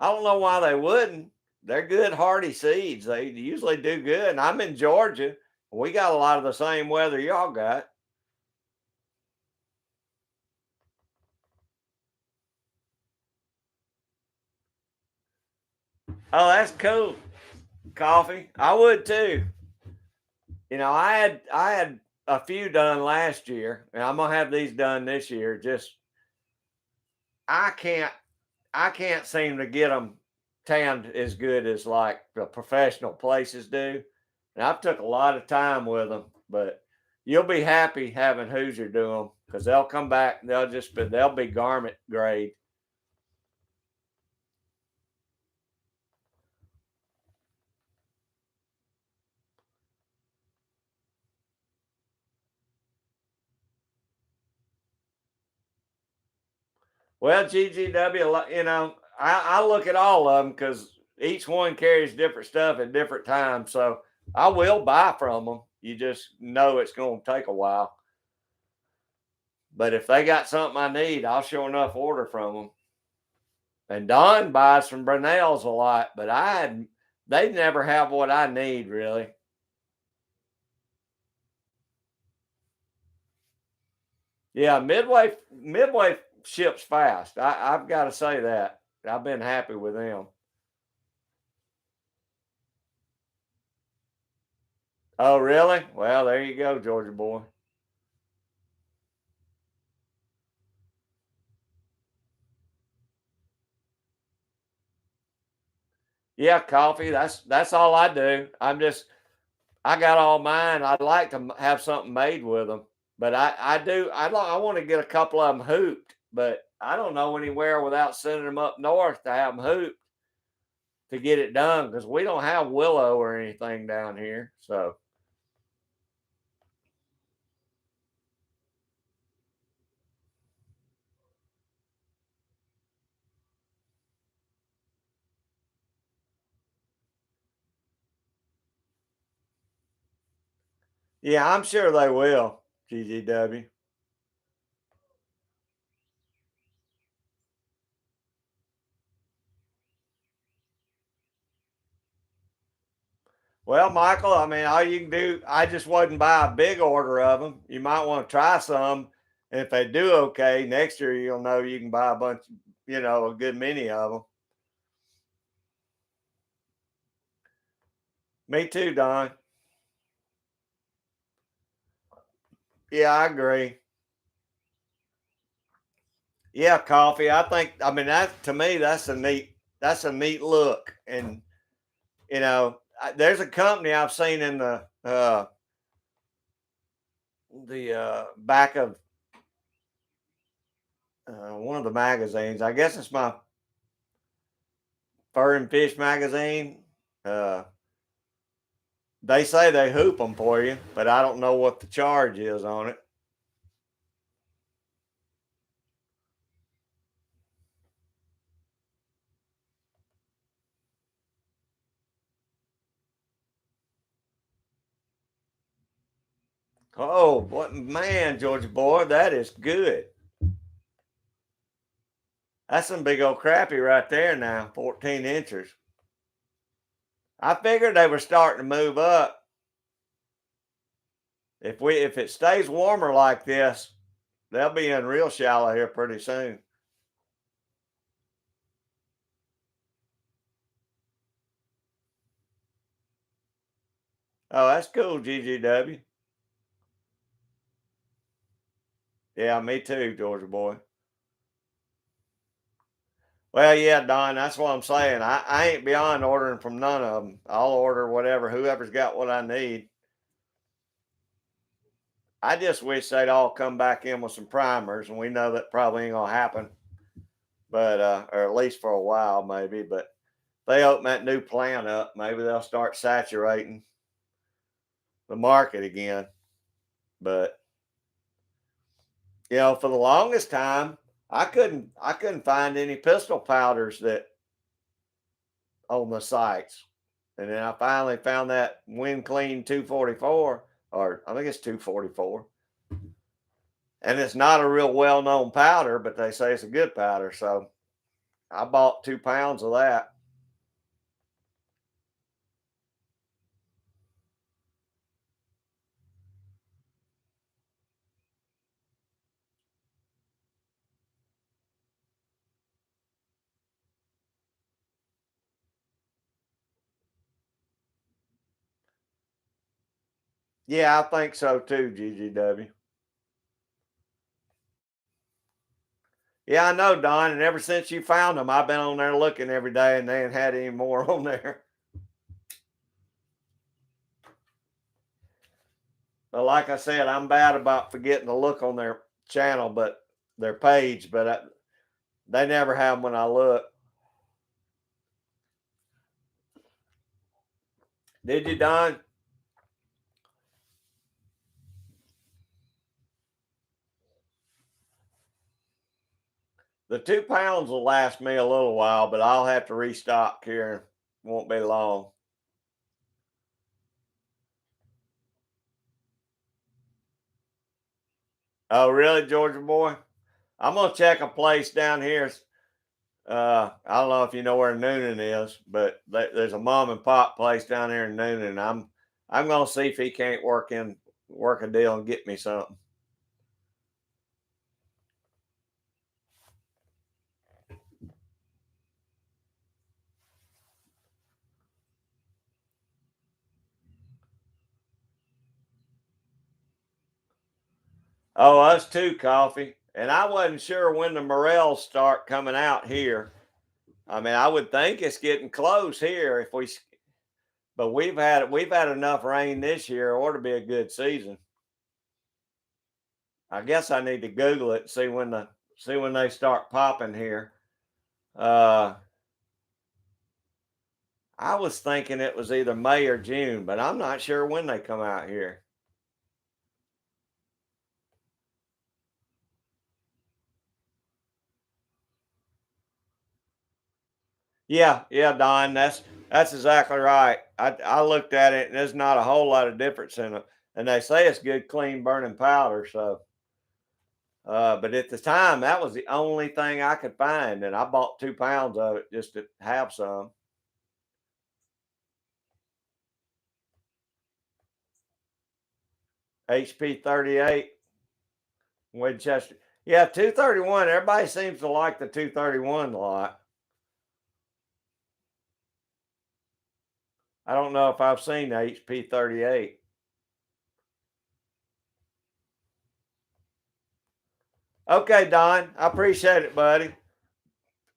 don't know why they wouldn't. They're good, hardy seeds. They usually do good. And I'm in Georgia. We got a lot of the same weather y'all got. Oh, that's cool. Coffee. I would too. You know, I had a few done last year, and I'm gonna have these done this year. Just I can't I can't seem to get them tanned as good as like the professional places do. And I've took a lot of time with them, but you'll be happy having Hoosier do them because they'll come back. They'll be garment grade. Well, GGW, you know, I look at all of them because each one carries different stuff at different times. So I will buy from them. You just know it's going to take a while. But if they got something I need, I'll sure enough order from them. And Don buys from Brunel's a lot, but they never have what I need really. Yeah, Midway ships fast. I've got to say that. I've been happy with them. Oh, really? Well, there you go, Georgia boy. Yeah, coffee. That's all I do. I got all mine. I'd like to have something made with them, but I want to get a couple of them hooped, but I don't know anywhere without sending them up north to have them hooped to get it done because we don't have willow or anything down here. So yeah, I'm sure they will. GGW. Well, Michael, I mean, all you can do, I just wouldn't buy a big order of them. You might want to try some. And if they do okay, next year you'll know you can buy a bunch, a good many of them. Me too, Don. Yeah, I agree. Yeah, coffee. I mean, that to me, that's a neat look. And, there's a company I've seen in the back of one of the magazines. I guess it's my Fur and Fish magazine. Uh, they say they hoop them for you, but I don't know what the charge is on it. Oh, what man, Georgia boy, that is good. That's some big old crappie right there now, 14 inches. I figured they were starting to move up. If it stays warmer like this, they'll be in real shallow here pretty soon. Oh, that's cool, GGW. Yeah, me too, Georgia boy. Well, yeah, Don, that's what I'm saying. I ain't beyond ordering from none of them. I'll order whatever, whoever's got what I need. I just wish they'd all come back in with some primers, and we know that probably ain't gonna happen, but or at least for a while, maybe. But if they open that new plant up, maybe they'll start saturating the market again. But for the longest time, I couldn't find any pistol powders that on the sites. And then I finally found that Wind Clean 244, or I think it's 244. And it's not a real well known powder, but they say it's a good powder. So I bought 2 pounds of that. Yeah, I think so too, GGW. Yeah, I know, Don. And ever since you found them, I've been on there looking every day and they ain't had any more on there. But like I said, I'm bad about forgetting to look on their channel, but their page, but they never have them when I look. Did you, Don? The 2 pounds will last me a little while, but I'll have to restock here. Won't be long. Oh, really, Georgia boy? I'm gonna check a place down here. I don't know if you know where Noonan is, but there's a mom and pop place down there in Noonan. I'm gonna see if he can't work a deal and get me something. Oh, us too, coffee. And I wasn't sure when the morels start coming out here. I mean, I would think it's getting close here but we've had enough rain this year. It ought to be a good season. I guess I need to Google it and see when they start popping here. Uh, I was thinking it was either May or June, but I'm not sure when they come out here. Yeah, yeah, Don, that's exactly right. I looked at it and there's not a whole lot of difference in it. And they say it's good, clean burning powder. So, but at the time, that was the only thing I could find, and I bought 2 pounds of it just to have some. HP 38 Winchester. Yeah, 231. Everybody seems to like the 231 a lot. I don't know if I've seen the HP 38. Okay, Don, I appreciate it, buddy.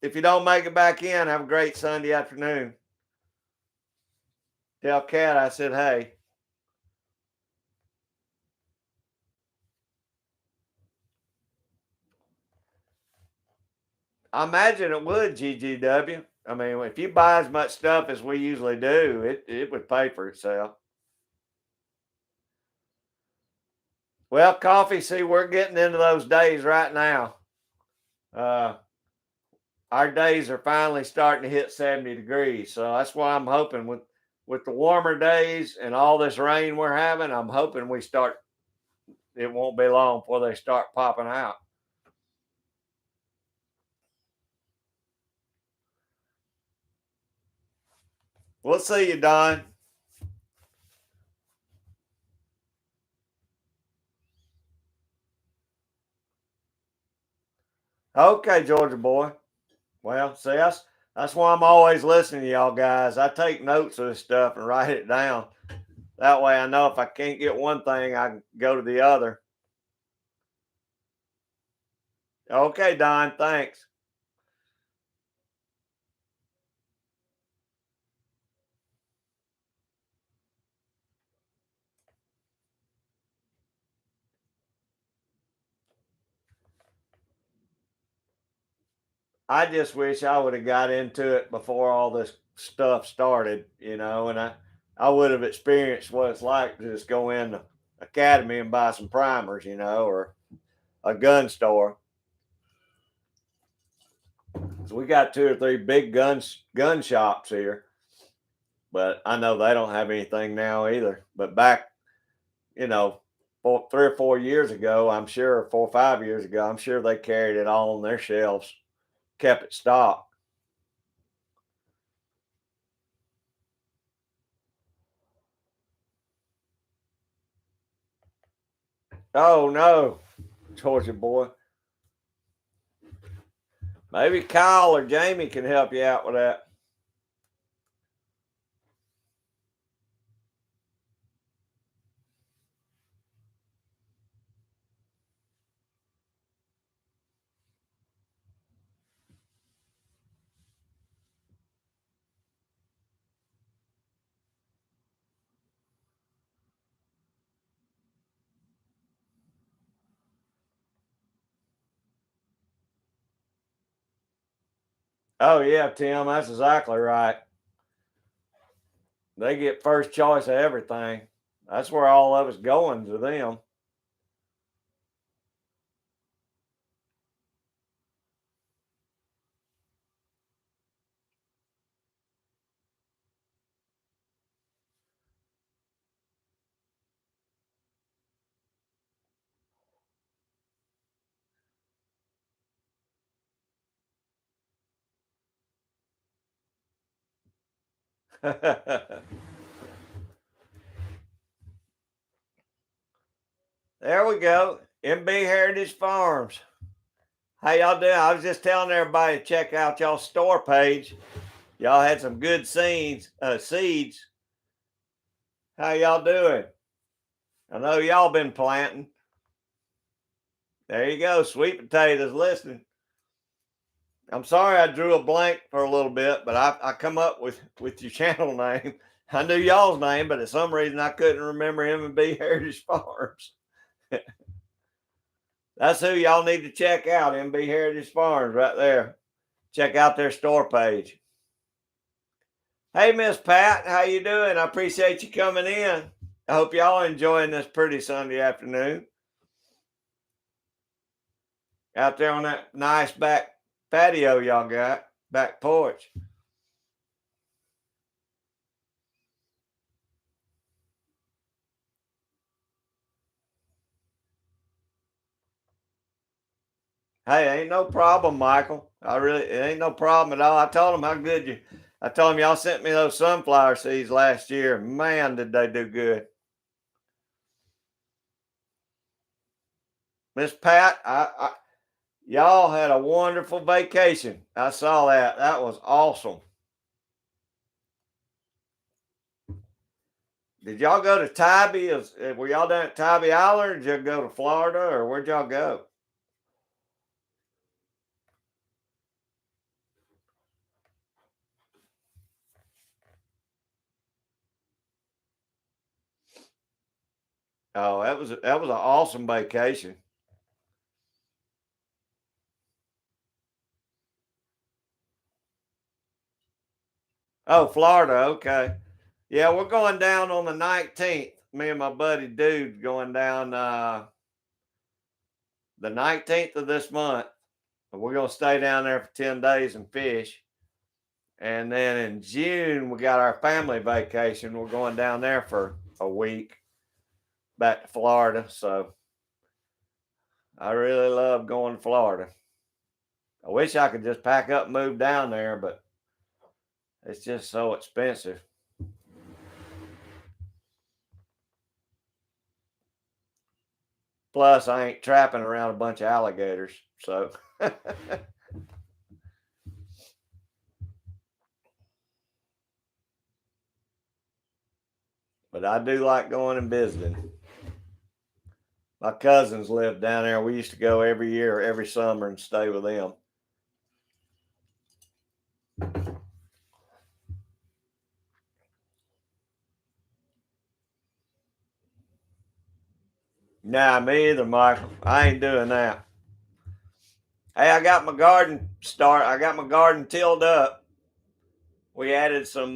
If you don't make it back in, have a great Sunday afternoon. Tell Cat I said hey. I imagine it would, GGW. I mean, if you buy as much stuff as we usually do, it would pay for itself. Well, coffee, see, we're getting into those days right now. Uh, our days are finally starting to hit 70 degrees. So that's why I'm hoping with the warmer days and all this rain we're having, I'm hoping we start, it won't be long before they start popping out. We'll see you, Don. Okay, Georgia boy. Well, see, that's why I'm always listening to y'all guys. I take notes of this stuff and write it down. That way I know if I can't get one thing, I can go to the other. Okay, Don, thanks. I just wish I would have got into it before all this stuff started, and I would have experienced what it's like to just go in the academy and buy some primers, or a gun store. So we got 2 or 3 big gun shops here, but I know they don't have anything now either. But back, you know, 3 or 4 years ago, I'm sure 4 or 5 years ago, I'm sure they carried it all on their shelves, kept it stocked. Oh no, Georgia boy. Maybe Kyle or Jamie can help you out with that. Oh yeah, Tim, that's exactly right. They get first choice of everything. That's where all of it's going to them. There we go. MB Heritage Farms. How y'all doing? I was just telling everybody to check out y'all store page. Y'all had some good seeds. How y'all doing? I know y'all been planting. There you go, sweet potatoes listening. I'm sorry I drew a blank for a little bit, but I come up with your channel name. I knew y'all's name, but for some reason I couldn't remember M&B Heritage Farms. That's who y'all need to check out, MB Heritage Farms right there. Check out their store page. Hey, Miss Pat, how you doing? I appreciate you coming in. I hope y'all enjoying this pretty Sunday afternoon out there on that nice back patio y'all got, back porch. Hey, ain't no problem, Michael. It ain't no problem at all. I told him how good you. I told him y'all sent me those sunflower seeds last year. Man, did they do good, Miss Pat. Y'all had a wonderful vacation. I saw that. That was awesome. Did y'all go to Tybee? Were y'all down at Tybee Island, or did you go to Florida, or where'd y'all go? Oh, that was an awesome vacation. Oh, Florida. Okay. Yeah, we're going down on the 19th. Me and my buddy Dude going down the 19th of this month. We're gonna stay down there for 10 days and fish. And then in June we got our family vacation. We're going down there for a week back to Florida. So I really love going to Florida. I wish I could just pack up and move down there, but it's just so expensive. Plus, I ain't trapping around a bunch of alligators. So, but I do like going and visiting. My cousins live down there. We used to go every year, every summer, and stay with them. Nah, me either, Michael. I ain't doing that. Hey, I got my garden I got my garden tilled up. We added some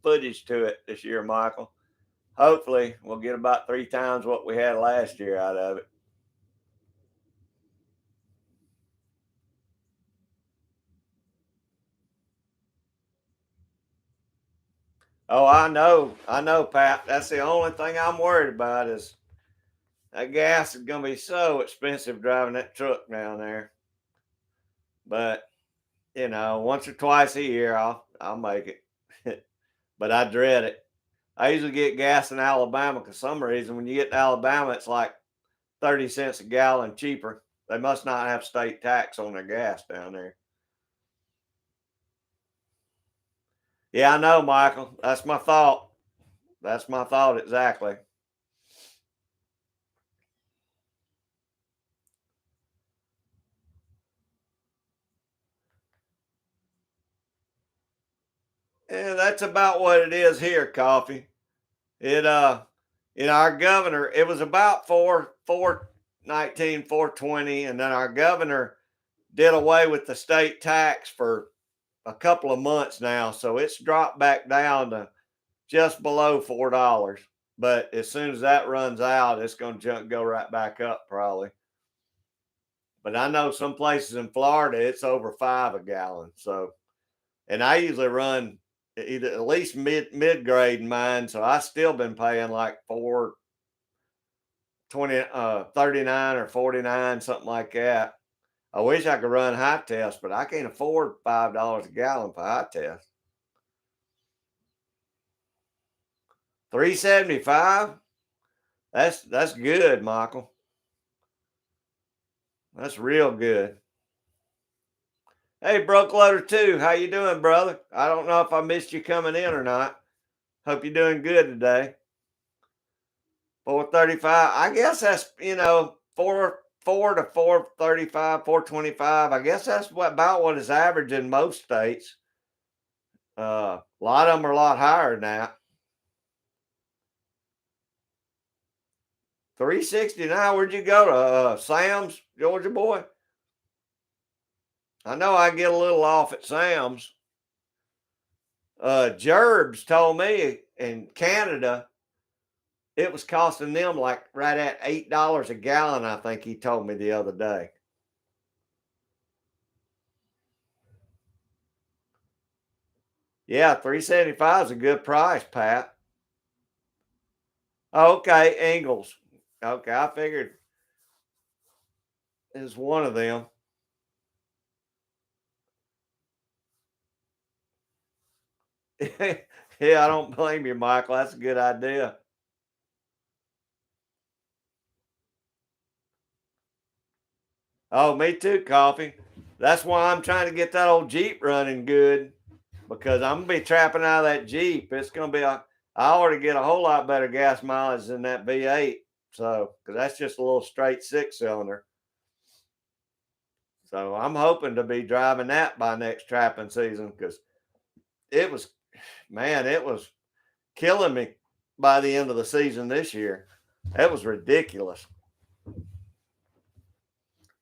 footage to it this year, Michael. Hopefully, we'll get about 3 times what we had last year out of it. Oh, I know, Pat. That's the only thing I'm worried about is that gas is gonna be so expensive driving that truck down there. But once or twice a year, I'll make it. But I dread it. I usually get gas in Alabama because some reason when you get to Alabama, it's like 30 cents a gallon cheaper. They must not have state tax on their gas down there. Yeah, I know, Michael. That's my thought. That's my thought exactly. Yeah, that's about what it is here, coffee. It our governor, it was about 419, 420, and then our governor did away with the state tax for a couple of months now. So it's dropped back down to just below $4. But as soon as that runs out, it's going to go right back up probably. But I know some places in Florida, it's over 5 a gallon. So, and I usually run either at least mid grade in mine. So I still been paying like 39 or 49, something like that. I wish I could run high test, but I can't afford $5 a gallon for high test. 375. That's good, Michael. That's real good. Hey, Broke Loader 2, how you doing, brother? I don't know if I missed you coming in or not. Hope you're doing good today. 435. I guess that's, 4 to 435, 425. I guess that's about what is average in most states. A lot of them are a lot higher than that. 369. Where'd you go to? Sam's, Georgia boy? I know I get a little off at Sam's. Gerbs told me in Canada it was costing them like right at $8 a gallon. I think he told me the other day. Yeah, 375 is a good price, Pat. Okay, Ingles. Okay, I figured it was one of them. Yeah, I don't blame you, Michael. That's a good idea. Oh, me too, Coffee. That's why I'm trying to get that old Jeep running good because I'm gonna be trapping out of that Jeep. It's gonna be a I ought to get a whole lot better gas mileage than that V8. So, because that's just a little straight 6 cylinder. So I'm hoping to be driving that by next trapping season because it was, man, it was killing me by the end of the season this year. That was ridiculous.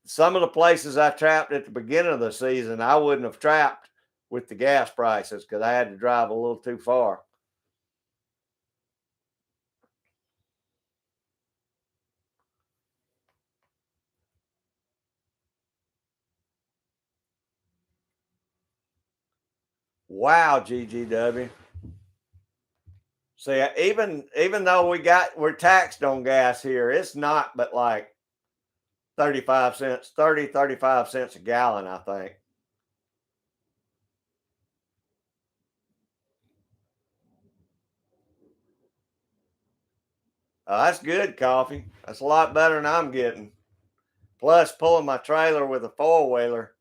Some of the places I trapped at the beginning of the season, I wouldn't have trapped with the gas prices because I had to drive a little too far. Wow, GGW. See, even though we're taxed on gas here, it's not but like 35 cents, 35 cents a gallon, I think. That's good, Coffee. That's a lot better than I'm getting. Plus, pulling my trailer with a four wheeler,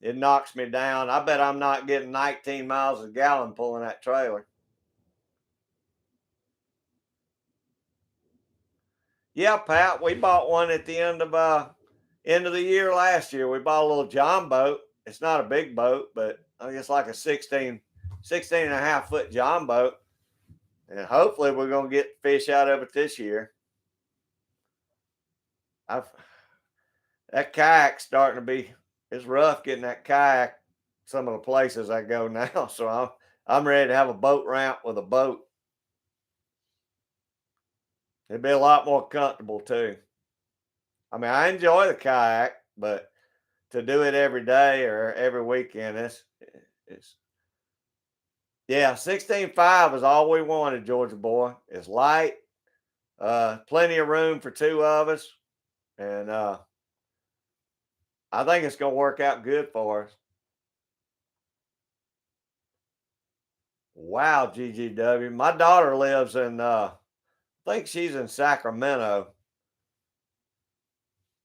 it knocks me down. I bet I'm not getting 19 miles a gallon pulling that trailer. Yeah, Pat, we bought one at the end of the year last year. We bought a little John boat. It's not a big boat, but I think it's like a 16 and a half foot John boat. And hopefully we're gonna get fish out of it this year. I've that kayak's starting to be it's rough getting that kayak some of the places I go now. So I'm ready to have a boat ramp with a boat. It'd be a lot more comfortable too. I mean, I enjoy the kayak, but to do it every day or every weekend, it's yeah, 16.5 is all we wanted, Georgia boy. It's light, plenty of room for two of us, and I think it's gonna work out good for us. Wow, GGW. My daughter lives in I think she's in Sacramento.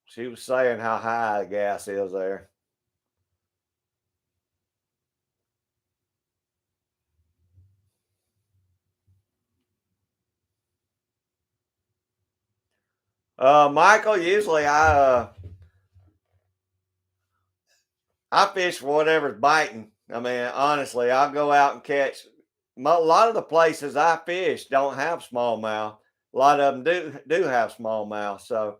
She was saying how high the gas is there. Michael, usually I fish for whatever's biting. I mean, honestly, I'll go out and catch. A lot of the places I fish don't have smallmouth. A lot of them do have smallmouth. So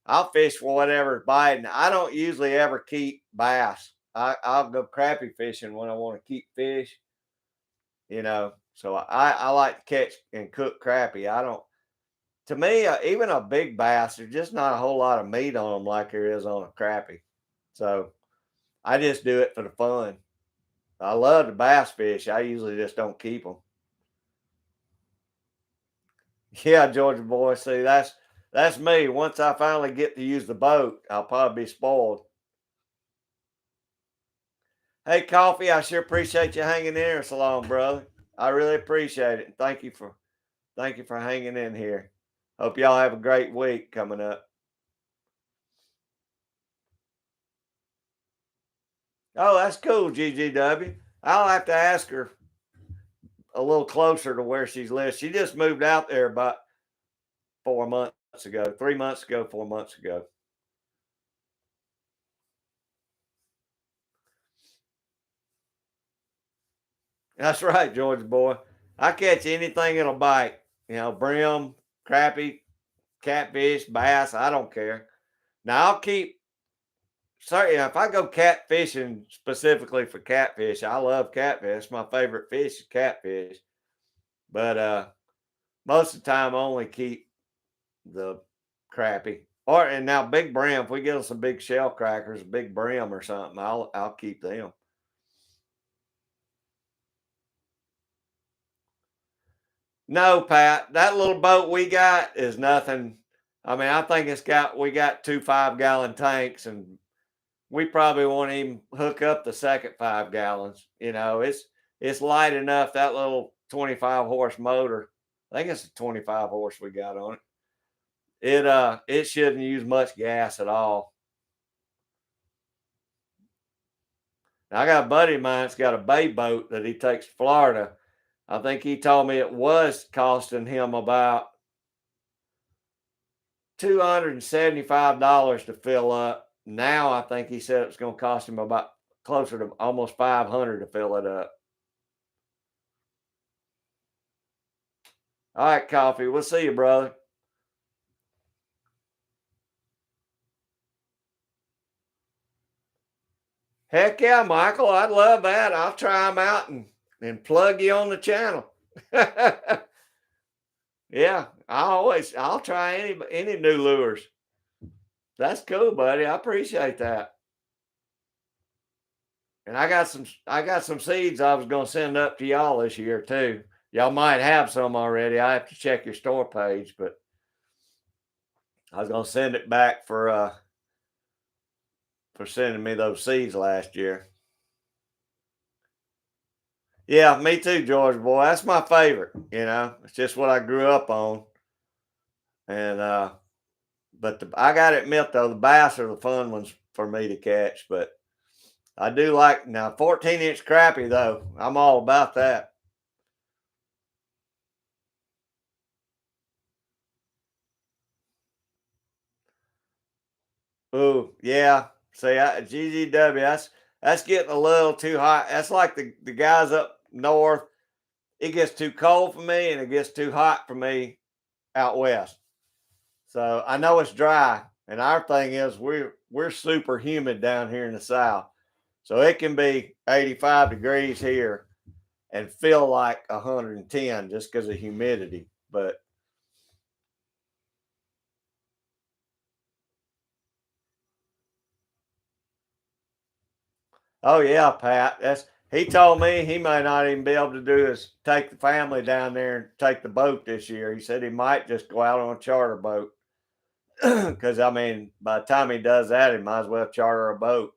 I'll fish for whatever's biting. I don't usually ever keep bass. I'll go crappie fishing when I want to keep fish. So I like to catch and cook crappie. I don't. To me, even a big bass, there's just not a whole lot of meat on them like there is on a crappie. So I just do it for the fun. I love the bass fish. I usually just don't keep them. Yeah, Georgia boy. See, that's me. Once I finally get to use the boat, I'll probably be spoiled. Hey, Coffee, I sure appreciate you hanging in here so long, brother. I really appreciate it. And thank you for hanging in here. Hope y'all have a great week coming up. Oh, that's cool, GGW. I'll have to ask her a little closer to where she's lived. She just moved out there about 4 months ago, 3 months ago, 4 months ago. That's right, Georgia boy. I catch anything that'll bite. Brim, crappie, catfish, bass. I don't care. Now sorry, if I go catfishing specifically for catfish, I love catfish. My favorite fish is catfish. But most of the time, I only keep the crappie. Or and now big brim. If we get us some big shell crackers, big brim or something, I'll keep them. No, Pat, that little boat we got is nothing. I mean, I think we got two 5 gallon tanks, and we probably won't even hook up the second 5 gallons. It's light enough. That little 25 horse motor, I think it's a 25 horse we got on it. It shouldn't use much gas at all. Now, I got a buddy of mine that's got a bay boat that he takes to Florida. I think he told me it was costing him about $275 to fill up. Now I think he said it's going to cost him about closer to almost 500 to fill it up. All right, Coffee. We'll see you, brother. Heck yeah, Michael. I'd love that. I'll try them out and plug you on the channel. Yeah, I'll try any new lures. That's cool, buddy. I appreciate that. And I got some seeds I was gonna send up to y'all this year too. Y'all might have some already. I have to check your store page, but I was gonna send it back for sending me those seeds last year. Yeah, me too, George boy. That's my favorite. It's just what I grew up on. And but I gotta admit though, the bass are the fun ones for me to catch. But I do like now 14-inch crappie though. I'm all about that. Ooh, yeah. See, GGW. That's getting a little too hot. That's like the guys up north. It gets too cold for me, and it gets too hot for me out west. So I know it's dry, and our thing is we're super humid down here in the south. So it can be 85 degrees here and feel like 110 just because of humidity. But oh yeah, Pat. He told me he may not even be able to do is take the family down there and take the boat this year. He said he might just go out on a charter boat. Because I mean, by the time he does that, he might as well charter a boat.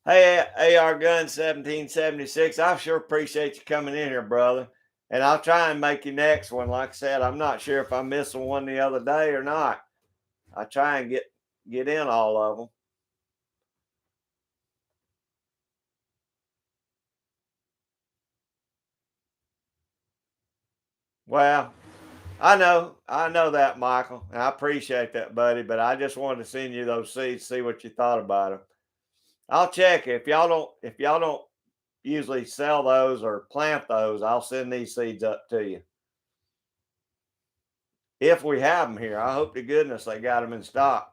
Hey, AR Gun 1776. I sure appreciate you coming in here, brother. And I'll try and make you next one. Like I said, I'm not sure if I missed one the other day or not. I try and get in all of them. Well, I know that, Michael, and I appreciate that, buddy. But I just wanted to send you those seeds, see what you thought about them. I'll check if y'all don't usually sell those or plant those. I'll send these seeds up to you if we have them here. I hope to goodness they got them in stock.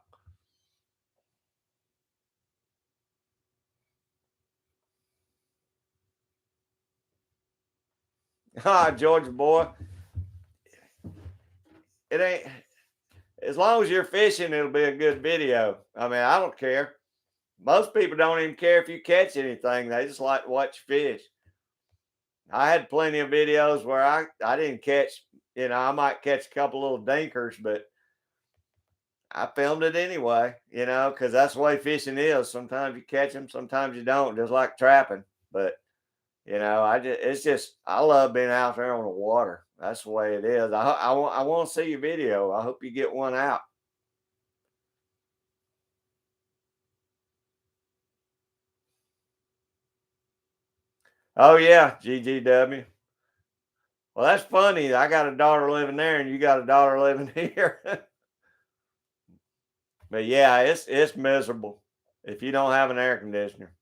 Ah, Georgia boy, it ain't as long as you're fishing. It'll be a good video. I mean, I don't care. Most people don't even care if you catch anything. They just like to watch fish. I had plenty of videos where I didn't catch. I might catch a couple little dinkers, but I filmed it anyway. Because that's the way fishing is. Sometimes you catch them, sometimes you don't. Just like trapping. But I love being out there on the water. That's the way it is. I want to see your video. I hope you get one out. Oh yeah, GGW. Well, that's funny. I got a daughter living there, and you got a daughter living here. But yeah, it's miserable if you don't have an air conditioner.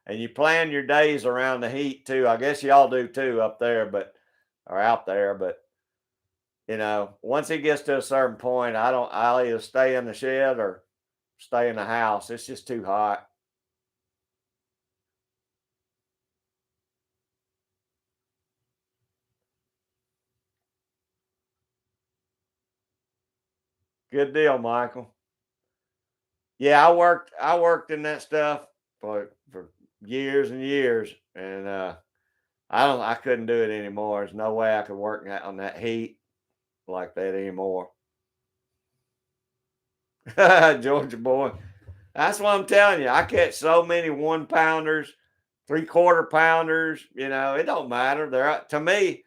And you plan your days around the heat too. I guess y'all do too up there, but or out there, but Once it gets to a certain point, I'll either stay in the shed or stay in the house. It's just too hot. Good deal, Michael. Yeah, I worked in that stuff for years and years, and I couldn't do it anymore. There's no way I could work on that heat like that anymore. Georgia boy. That's what I'm telling you. I catch so many 1 pounders, 3/4 pounders. It don't matter. To me.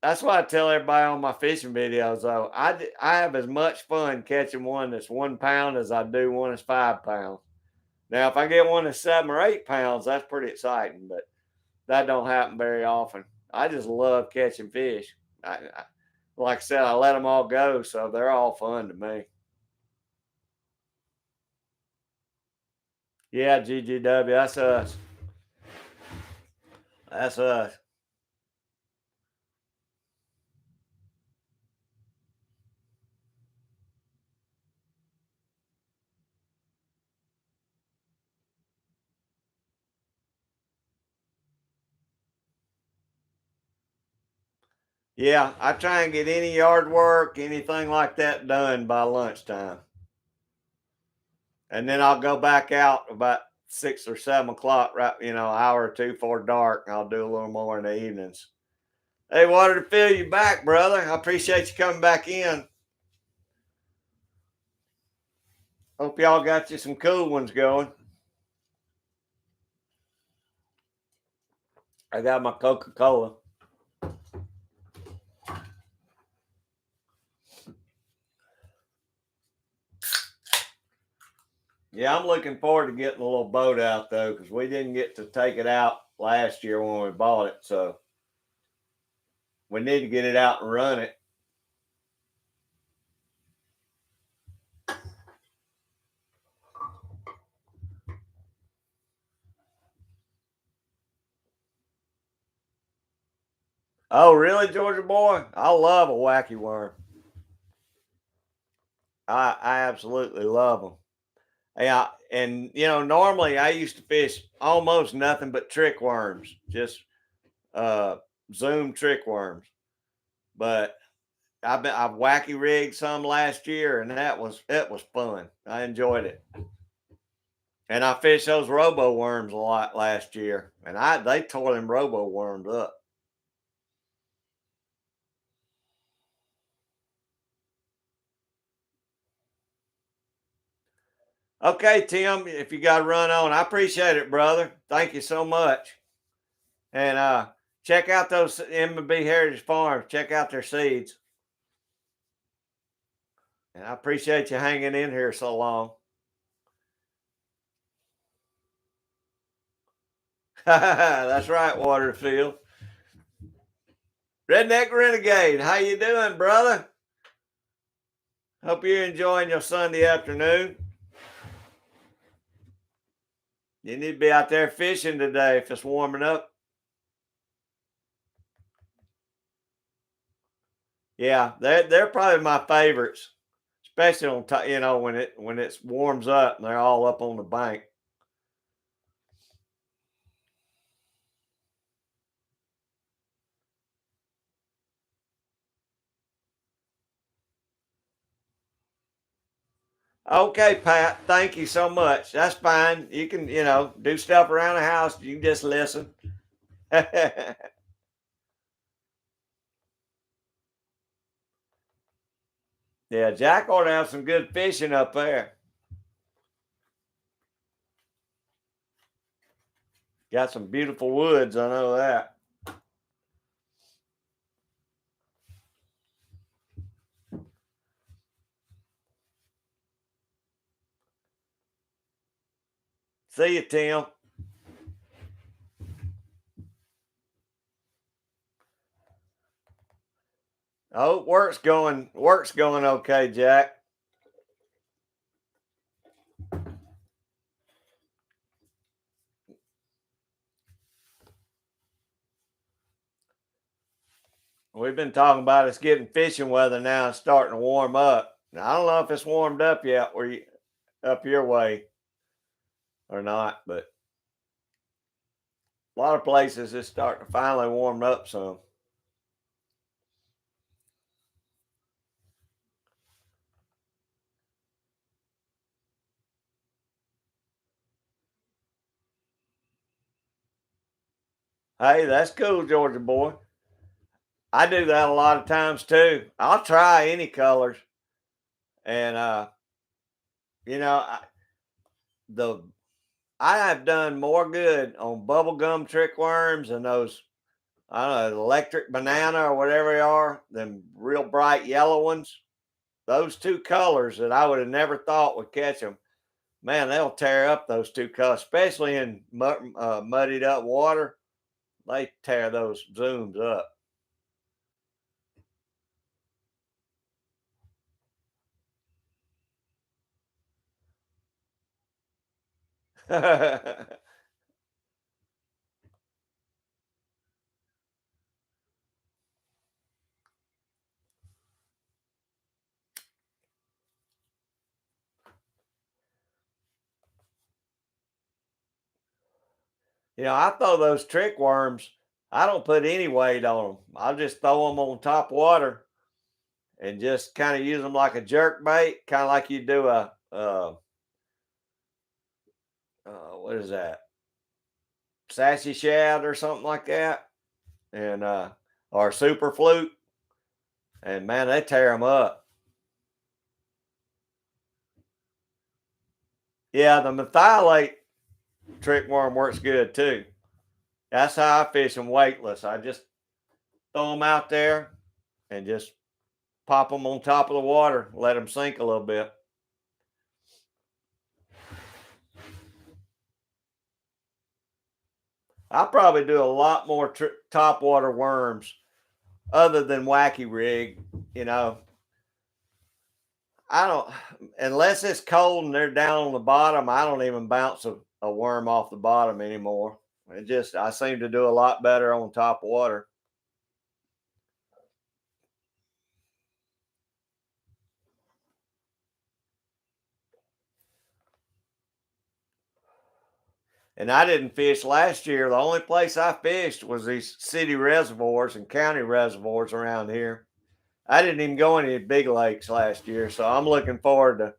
That's why I tell everybody on my fishing videos. Though I have as much fun catching one that's 1 pound as I do one that's 5 pounds. Now, if I get one that's 7 or 8 pounds, that's pretty exciting, but that don't happen very often. I just love catching fish. Like I said, I let them all go, so they're all fun to me. Yeah, GGW, that's us. That's us. Yeah, I try and get any yard work, anything like that done by lunchtime. And then I'll go back out about 6 or 7 o'clock, right? An hour or two before dark, and I'll do a little more in the evenings. Hey, wanted to feel you back, brother. I appreciate you coming back in. Hope y'all got you some cool ones going. I got my Coca-Cola. Yeah, I'm looking forward to getting a little boat out though, because we didn't get to take it out last year when we bought it. So we need to get it out and run it. Oh, really, Georgia boy? I love a wacky worm. I absolutely love them. Yeah, and normally I used to fish almost nothing but trick worms, just uh, Zoom trick worms. But I've wacky rigged some last year, and it was fun. I enjoyed it, and I fished those robo worms a lot last year, and they tore them robo worms up. Okay, Tim, if you got to run on, I appreciate it, brother. Thank you so much, and check out those M&B Heritage Farms. Check out their seeds. And I appreciate you hanging in here so long. That's right, Waterfield. Redneck Renegade, how you doing, brother? Hope you're enjoying your Sunday afternoon. You need to be out there fishing today if it's warming up. Yeah, they're probably my favorites, especially on when it warms up and they're all up on the bank. Okay, Pat. Thank you so much. That's fine. You can do stuff around the house. You can just listen. Yeah, Jack ought to have some good fishing up there. Got some beautiful woods. I know that. See you, Tim. Oh, work's going okay, Jack. we've been talking about it's getting fishing weather now. It's starting to warm up. Now, I don't know if it's warmed up yet where you up your way or not, but a lot of places it's starting to finally warm up some. Hey, that's cool, Georgia boy. I do that a lot of times too. I'll try any colors, and you know, the I have done more good on bubblegum trick worms and those I don't know electric banana or whatever they are, them real bright yellow ones. Those two colors that I would have never thought would catch them. Man, they'll tear up those two colors, especially in muddied up water. They tear those zooms up. I throw those trick worms. I don't put any weight on them. I'll just throw them on top water and just kind of use them like a jerk bait, kind of like you do a what is that? Sassy shad or something like that, and or super fluke. And man, they tear them up. Yeah, the methylate trick worm works good too. That's how I fish them weightless. I just throw them out there and just pop them on top of the water, let them sink a little bit. I probably do a lot more top water worms other than wacky rig. You know, I don't, unless it's cold and they're down on the bottom, I don't even bounce a worm off the bottom anymore. I seem to do a lot better on top water. And I didn't fish last year. The only place I fished was these city reservoirs and county reservoirs around here. I didn't even go any big lakes last year, so I'm looking forward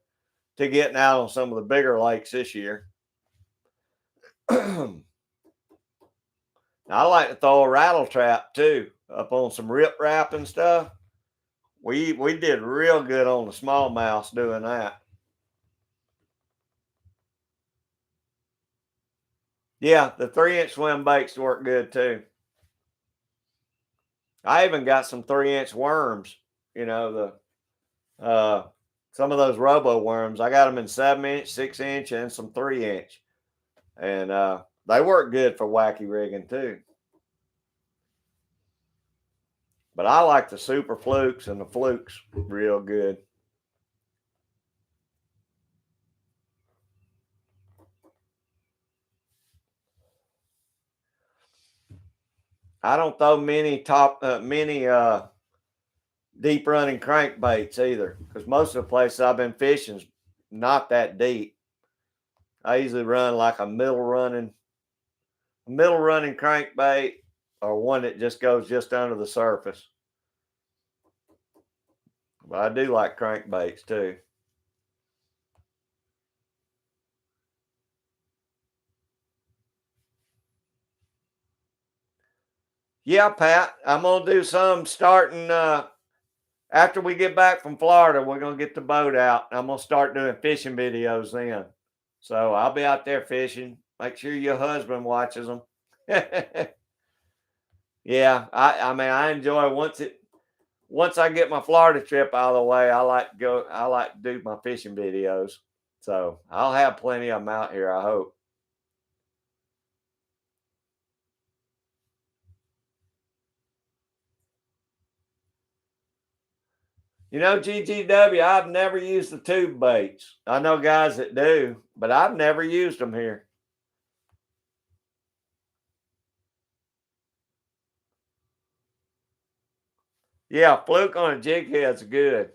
to getting out on some of the bigger lakes this year. I like to throw a rattle trap too up on some rip wrap and stuff. We did real good on the smallmouths doing that. Yeah, the 3-inch swim baits work good too. I even got some 3-inch worms. You know some of those robo worms. I got them in 7-inch, 6-inch, and some 3-inch, and they work good for wacky rigging too. But I like the super flukes and the flukes real good. I don't throw many deep running crankbaits either, because most of the places I've been fishing is not that deep. I usually run like a middle running crankbait or one that just goes just under the surface. But I do like crankbaits too. Yeah, Pat, I'm gonna do some starting after we get back from Florida. We're gonna get the boat out. I'm gonna start doing fishing videos then. So I'll be out there fishing. Make sure your husband watches them. Yeah, I mean I enjoy once I get my Florida trip out of the way, I like to do my fishing videos. So I'll have plenty of them out here, I hope. GGW, I've never used the tube baits. I know guys that do, but I've never used them here. Yeah, fluke on a jig head's good.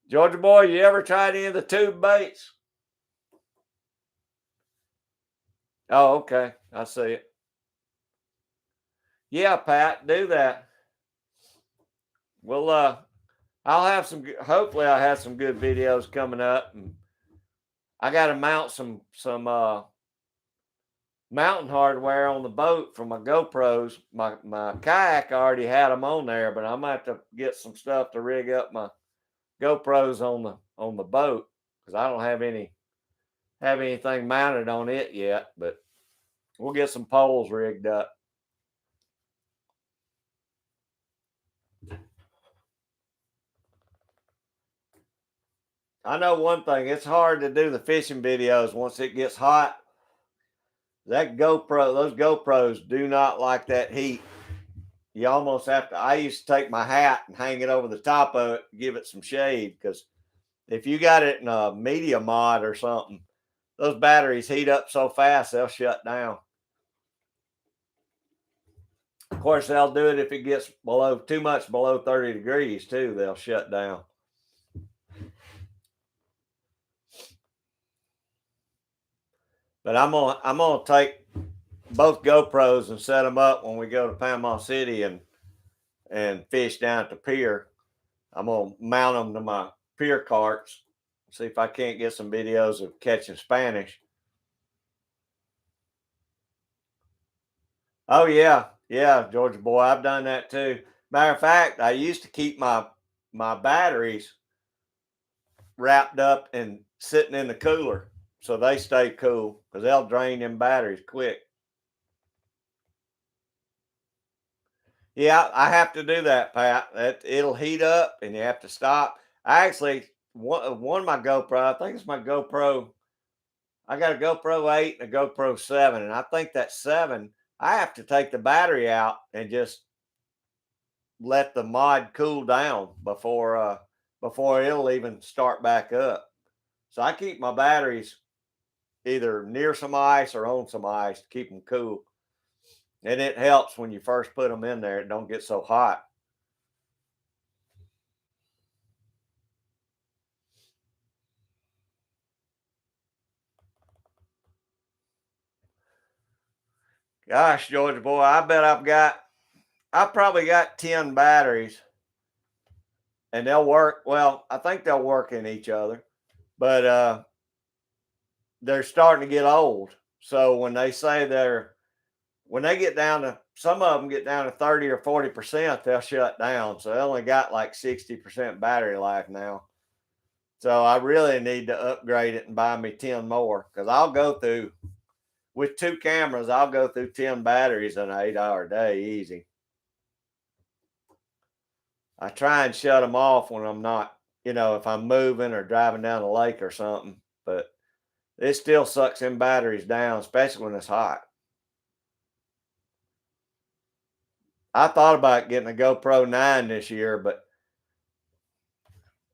Georgia boy, you ever tried any of the tube baits? Oh, okay. I see it. Yeah, Pat, do that. Well, I'll have some. Hopefully, I have some good videos coming up. And I got to mount some mountain hardware on the boat for my GoPros. My kayak I already had them on there, but I'm gonna have to get some stuff to rig up my GoPros on the boat because I don't have anything mounted on it yet. But we'll get some poles rigged up. I know one thing, it's hard to do the fishing videos once it gets hot. Those GoPros do not like that heat. You almost have to. I used to take my hat and hang it over the top of it, give it some shade, because if you got it in a media mod or something, those batteries heat up so fast they'll shut down. Of course, they'll do it if it gets too much below 30 degrees too. They'll shut down. But I'm gonna take both GoPros and set them up when we go to Panama City and fish down at the pier. I'm gonna mount them to my pier carts. See if I can't get some videos of catching Spanish. Oh yeah, yeah, Georgia boy, I've done that too. Matter of fact, I used to keep my batteries wrapped up and sitting in the cooler so they stay cool because they'll drain them batteries quick. Yeah, I have to do that, Pat. It'll heat up and you have to stop. I actually one of my GoPro, I think it's my GoPro. I got a GoPro 8 and a GoPro 7, and I think that 7, I have to take the battery out and just let the mod cool down before it'll even start back up. So I keep my batteries either near some ice or on some ice to keep them cool. And it helps when you first put them in there, it don't get so hot. Gosh, Georgia boy, I probably got 10 batteries and they'll work. Well, I think they'll work in each other, but they're starting to get old. So when they get down to some of them get down to 30 or 40%, they'll shut down. So they only got like 60% battery life now. So I really need to upgrade it and buy me 10 more because I'll go through with 2 cameras, I'll go through 10 batteries in an 8-hour day easy. I try and shut them off when I'm not, if I'm moving or driving down the lake or something, but it still sucks them batteries down, especially when it's hot. I thought about getting a GoPro 9 this year, but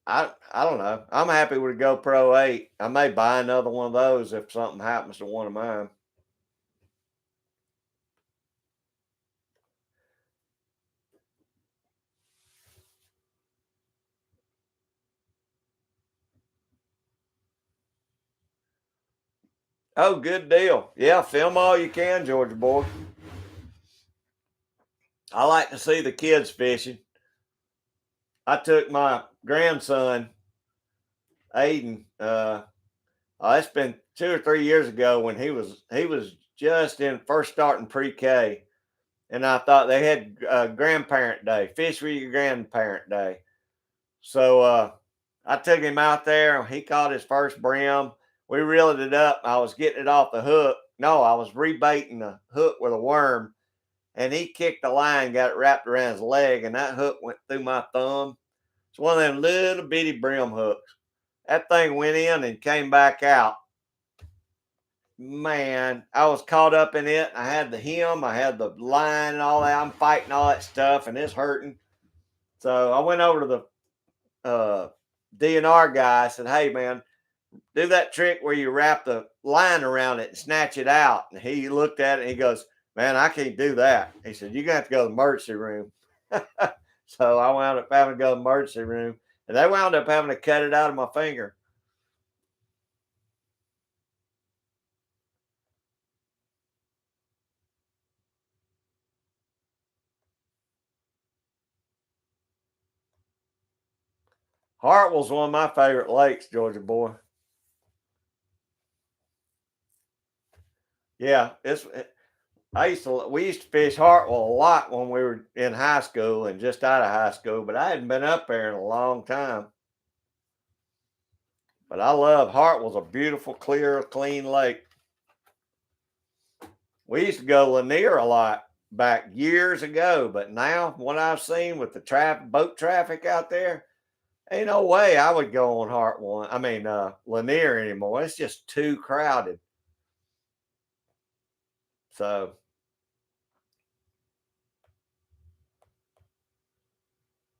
I don't know. I'm happy with a GoPro 8. I may buy another one of those if something happens to one of mine. Oh, good deal. Yeah, film all you can, Georgia boy. I like to see the kids fishing. I took my grandson, Aiden. It's been 2 or 3 years ago when he was just in first starting pre-K, and I thought they had grandparent day, fish with your grandparent day. So I took him out there. He caught his first brim. We reeled it up. I was getting it off the hook. No, I was rebaiting the hook with a worm, and he kicked the line, got it wrapped around his leg, and that hook went through my thumb. It's one of them little bitty brim hooks. That thing went in and came back out. Man, I was caught up in it. I had the hem, I had the line and all that. I'm fighting all that stuff, and it's hurting. So I went over to the DNR guy. I said, "Hey, man, do that trick where you wrap the line around it and snatch it out." And he looked at it and he goes, "Man, I can't do that." He said, "You're going to have to go to the emergency room." So I wound up having to go to the emergency room, and they wound up having to cut it out of my finger. Hartwell's one of my favorite lakes, Georgia boy. Yeah, it's. We used to fish Hartwell a lot when we were in high school and just out of high school, but I hadn't been up there in a long time. But I love Hartwell's a beautiful, clear, clean lake. We used to go Lanier a lot back years ago, but now what I've seen with the boat traffic out there, ain't no way I would go on Hartwell. I mean Lanier anymore. It's just too crowded. So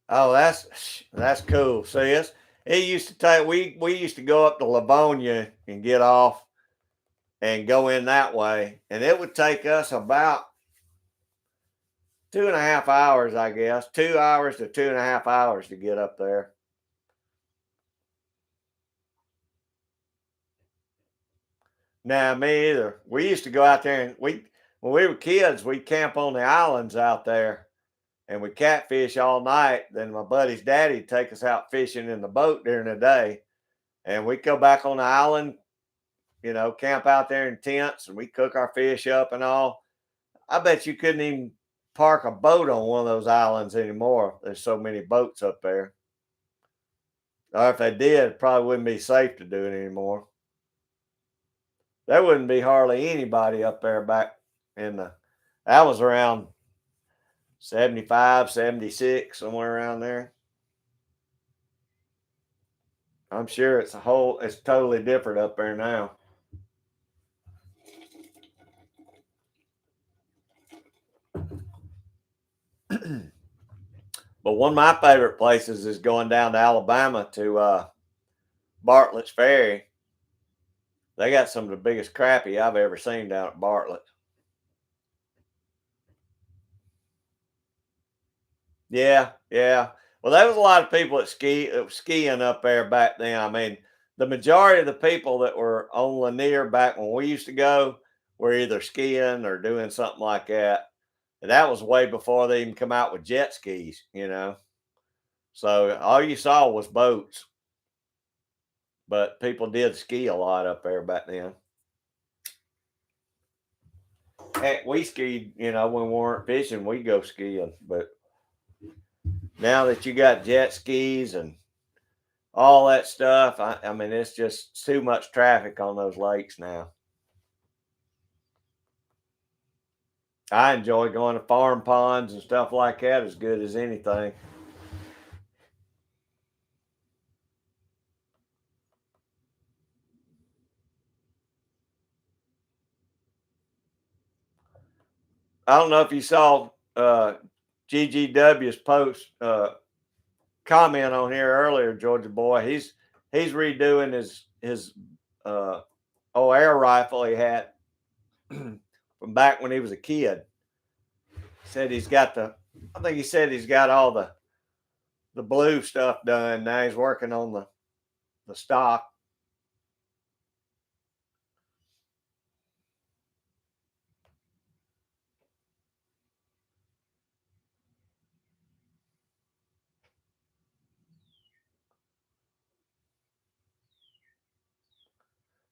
oh, that's cool. See, it used to take we used to go up to Livonia and get off and go in that way, and it would take us about 2.5 hours, I guess, 2 hours to 2.5 hours to get up there. Nah, me either. We used to go out there and we when we were kids, we'd camp on the islands out there and we catfish all night. Then my buddy's daddy'd take us out fishing in the boat during the day, and we'd go back on the island, camp out there in tents, and we cook our fish up and all. I bet you couldn't even park a boat on one of those islands anymore. There's so many boats up there. Or if they did, it probably wouldn't be safe to do it anymore. There wouldn't be hardly anybody up there back in the, that was around 75, 76, somewhere around there. I'm sure it's totally different up there now. But one of my favorite places is going down to Alabama to Bartlett's Ferry. They got some of the biggest crappie I've ever seen down at Bartlett. Yeah, yeah. Well, there was a lot of people that were skiing up there back then. I mean, the majority of the people that were on Lanier back when we used to go were either skiing or doing something like that. And that was way before they even come out with jet skis. So all you saw was boats, but people did ski a lot up there back then. Heck, we skied, when we weren't fishing, we go skiing. But now that you got jet skis and all that stuff, I mean, it's just too much traffic on those lakes now. I enjoy going to farm ponds and stuff like that as good as anything. I don't know if you saw GGW's post comment on here earlier, Georgia boy. He's redoing his uh, air rifle he had from back when he was a kid. Said he's got I think he said he's got all the blue stuff done. Now he's working on the stock.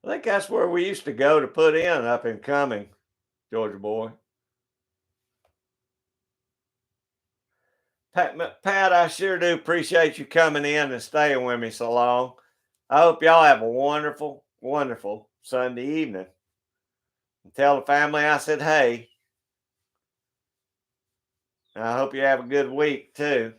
I think that's where we used to go to put in up and coming, Georgia boy. Pat, I sure do appreciate you coming in and staying with me so long. I hope y'all have a wonderful, wonderful Sunday evening. And tell the family I said hey. And I hope you have a good week too.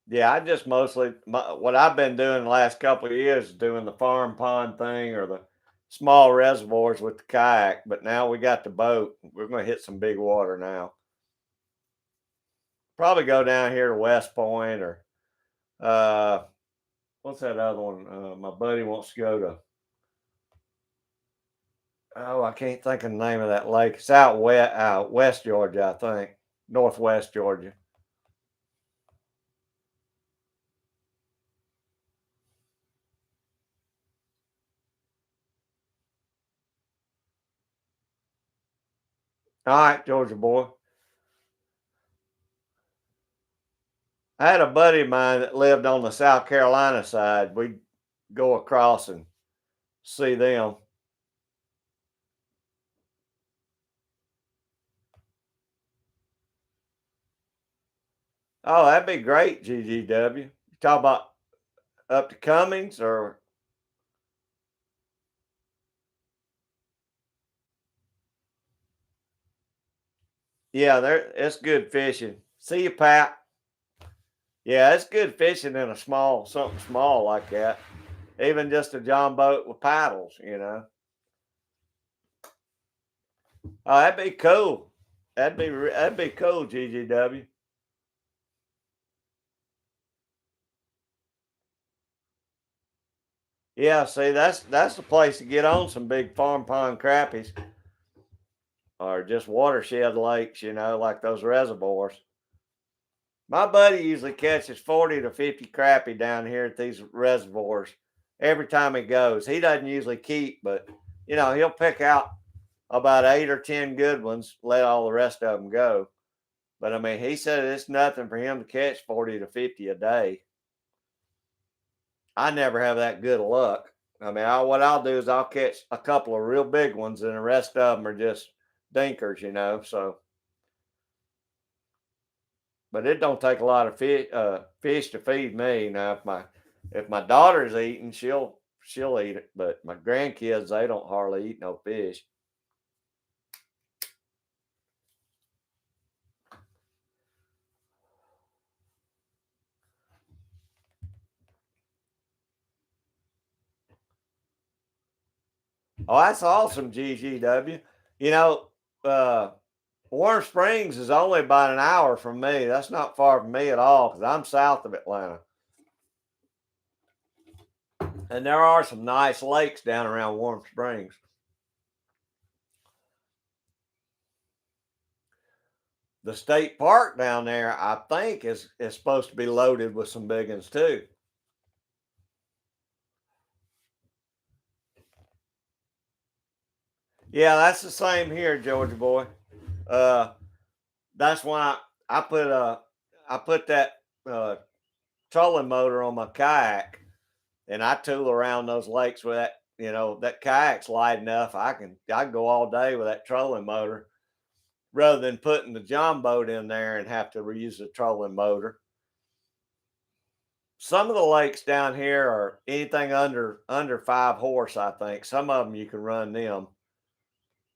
Yeah, I just mostly what I've been doing the last couple of years is doing the farm pond thing or the small reservoirs with the kayak, but now we got the boat. We're going to hit some big water now. Probably go down here to West Point or uh, what's that other one? My buddy wants to go to. Oh, I can't think of the name of that lake. It's out West Georgia, I think, Northwest Georgia. All right, Georgia boy. I had a buddy of mine that lived on the South Carolina side. We'd go across and see them. Oh, that'd be great, GGW. You talk about up to Cummings or yeah, there it's good fishing. See you, Pat. Yeah, it's good fishing in a small something small like that. Even just a john boat with paddles. Oh, that'd be cool. That'd be cool, GGW. Yeah, see, that's the place to get on some big farm pond crappies or just watershed lakes, like those reservoirs. My buddy usually catches 40 to 50 crappie down here at these reservoirs every time he goes. He doesn't usually keep, but he'll pick out about 8 or 10 good ones, let all the rest of them go. But I mean, he said it's nothing for him to catch 40 to 50 a day. I never have that good of luck. I mean, what I'll do is I'll catch a couple of real big ones, and the rest of them are just dinkers. So, but it don't take a lot of fish to feed me. Now, if my daughter's eating, she'll eat it. But my grandkids, they don't hardly eat no fish. Oh, that's awesome, GGW. You know, uh, Warm Springs is only about an hour from me. That's not far from me at all because I'm south of Atlanta. And there are some nice lakes down around Warm Springs. The state park down there, I think, is supposed to be loaded with some big ones too. Yeah, that's the same here, Georgia boy. Uh, that's why I put that uh, trolling motor on my kayak, and I tool around those lakes with that. That kayak's light enough. I can go all day with that trolling motor rather than putting the john boat in there and have to reuse the trolling motor. Some of the lakes down here are anything under 5 horse. I think some of them you can run them,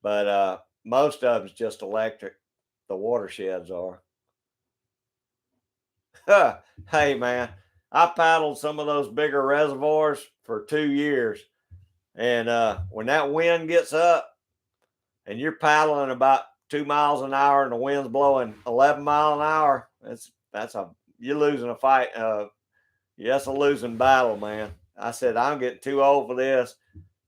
but most of them's just electric. The watersheds are. Hey man, I paddled some of those bigger reservoirs for 2 years, and when that wind gets up and you're paddling about 2 miles an hour and the wind's blowing 11 mile an hour, that's a you're losing a fight. Yeah, that's a losing battle, man. I said I'm getting too old for this.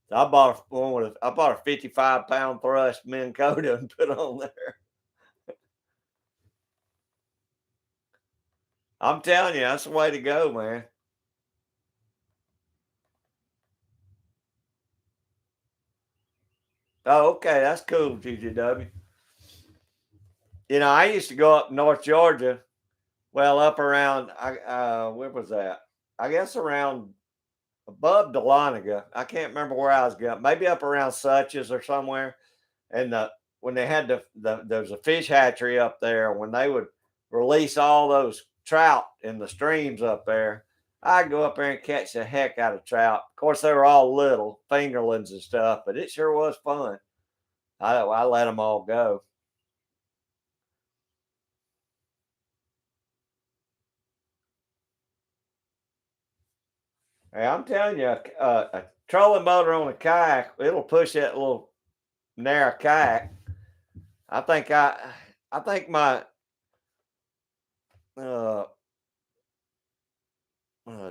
So I bought a 55-pound thrust Minn Kota and put on there. I'm telling you, that's the way to go, man. Oh, okay, that's cool, GGW. I used to go up North Georgia. Well, up around where was that? I guess around above Dahlonega. I can't remember where I was going. Maybe up around Suches or somewhere. And when they had there was a fish hatchery up there. When they would release all those trout in the streams up there, I'd go up there and catch the heck out of trout. Of course, they were all little fingerlings and stuff, but it sure was fun. I let them all go. Hey, I'm telling you, a trolling motor on a kayak, it'll push that little narrow kayak. I think my uh,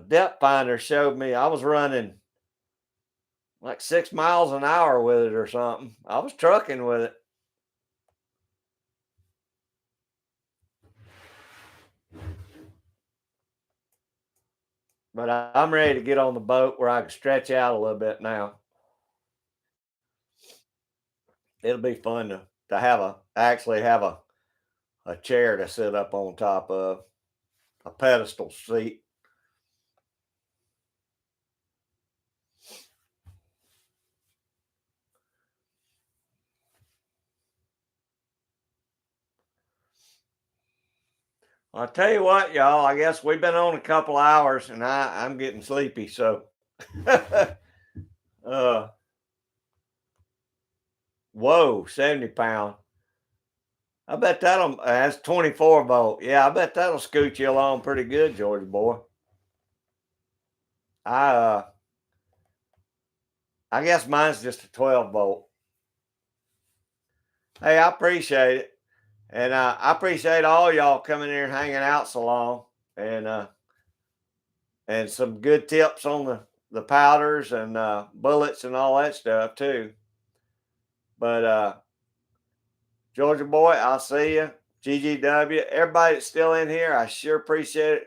depth finder showed me I was running like 6 miles an hour with it or something. I was trucking with it. But I'm ready to get on the boat where I can stretch out a little bit now. It'll be fun to actually have a chair to sit up on top of, a pedestal seat. I'll tell you what, y'all. I guess we've been on a couple hours, and I'm getting sleepy. So, uh, whoa, 70 pound. I bet that's 24 volt. Yeah, I bet that'll scoot you along pretty good, Georgia boy. I uh, I guess mine's just a 12 volt. Hey, I appreciate it, and I appreciate all y'all coming here and hanging out so long, and some good tips on the powders and bullets and all that stuff too. But Georgia boy, I'll see you. GGW, everybody that's still in here, I sure appreciate it.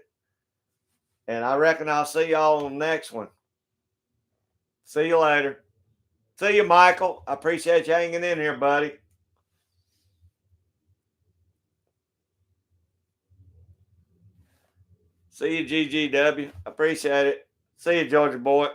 And I reckon I'll see y'all on the next one. See you later. See you, Michael. I appreciate you hanging in here, buddy. See you, GGW. I appreciate it. See you, Georgia boy.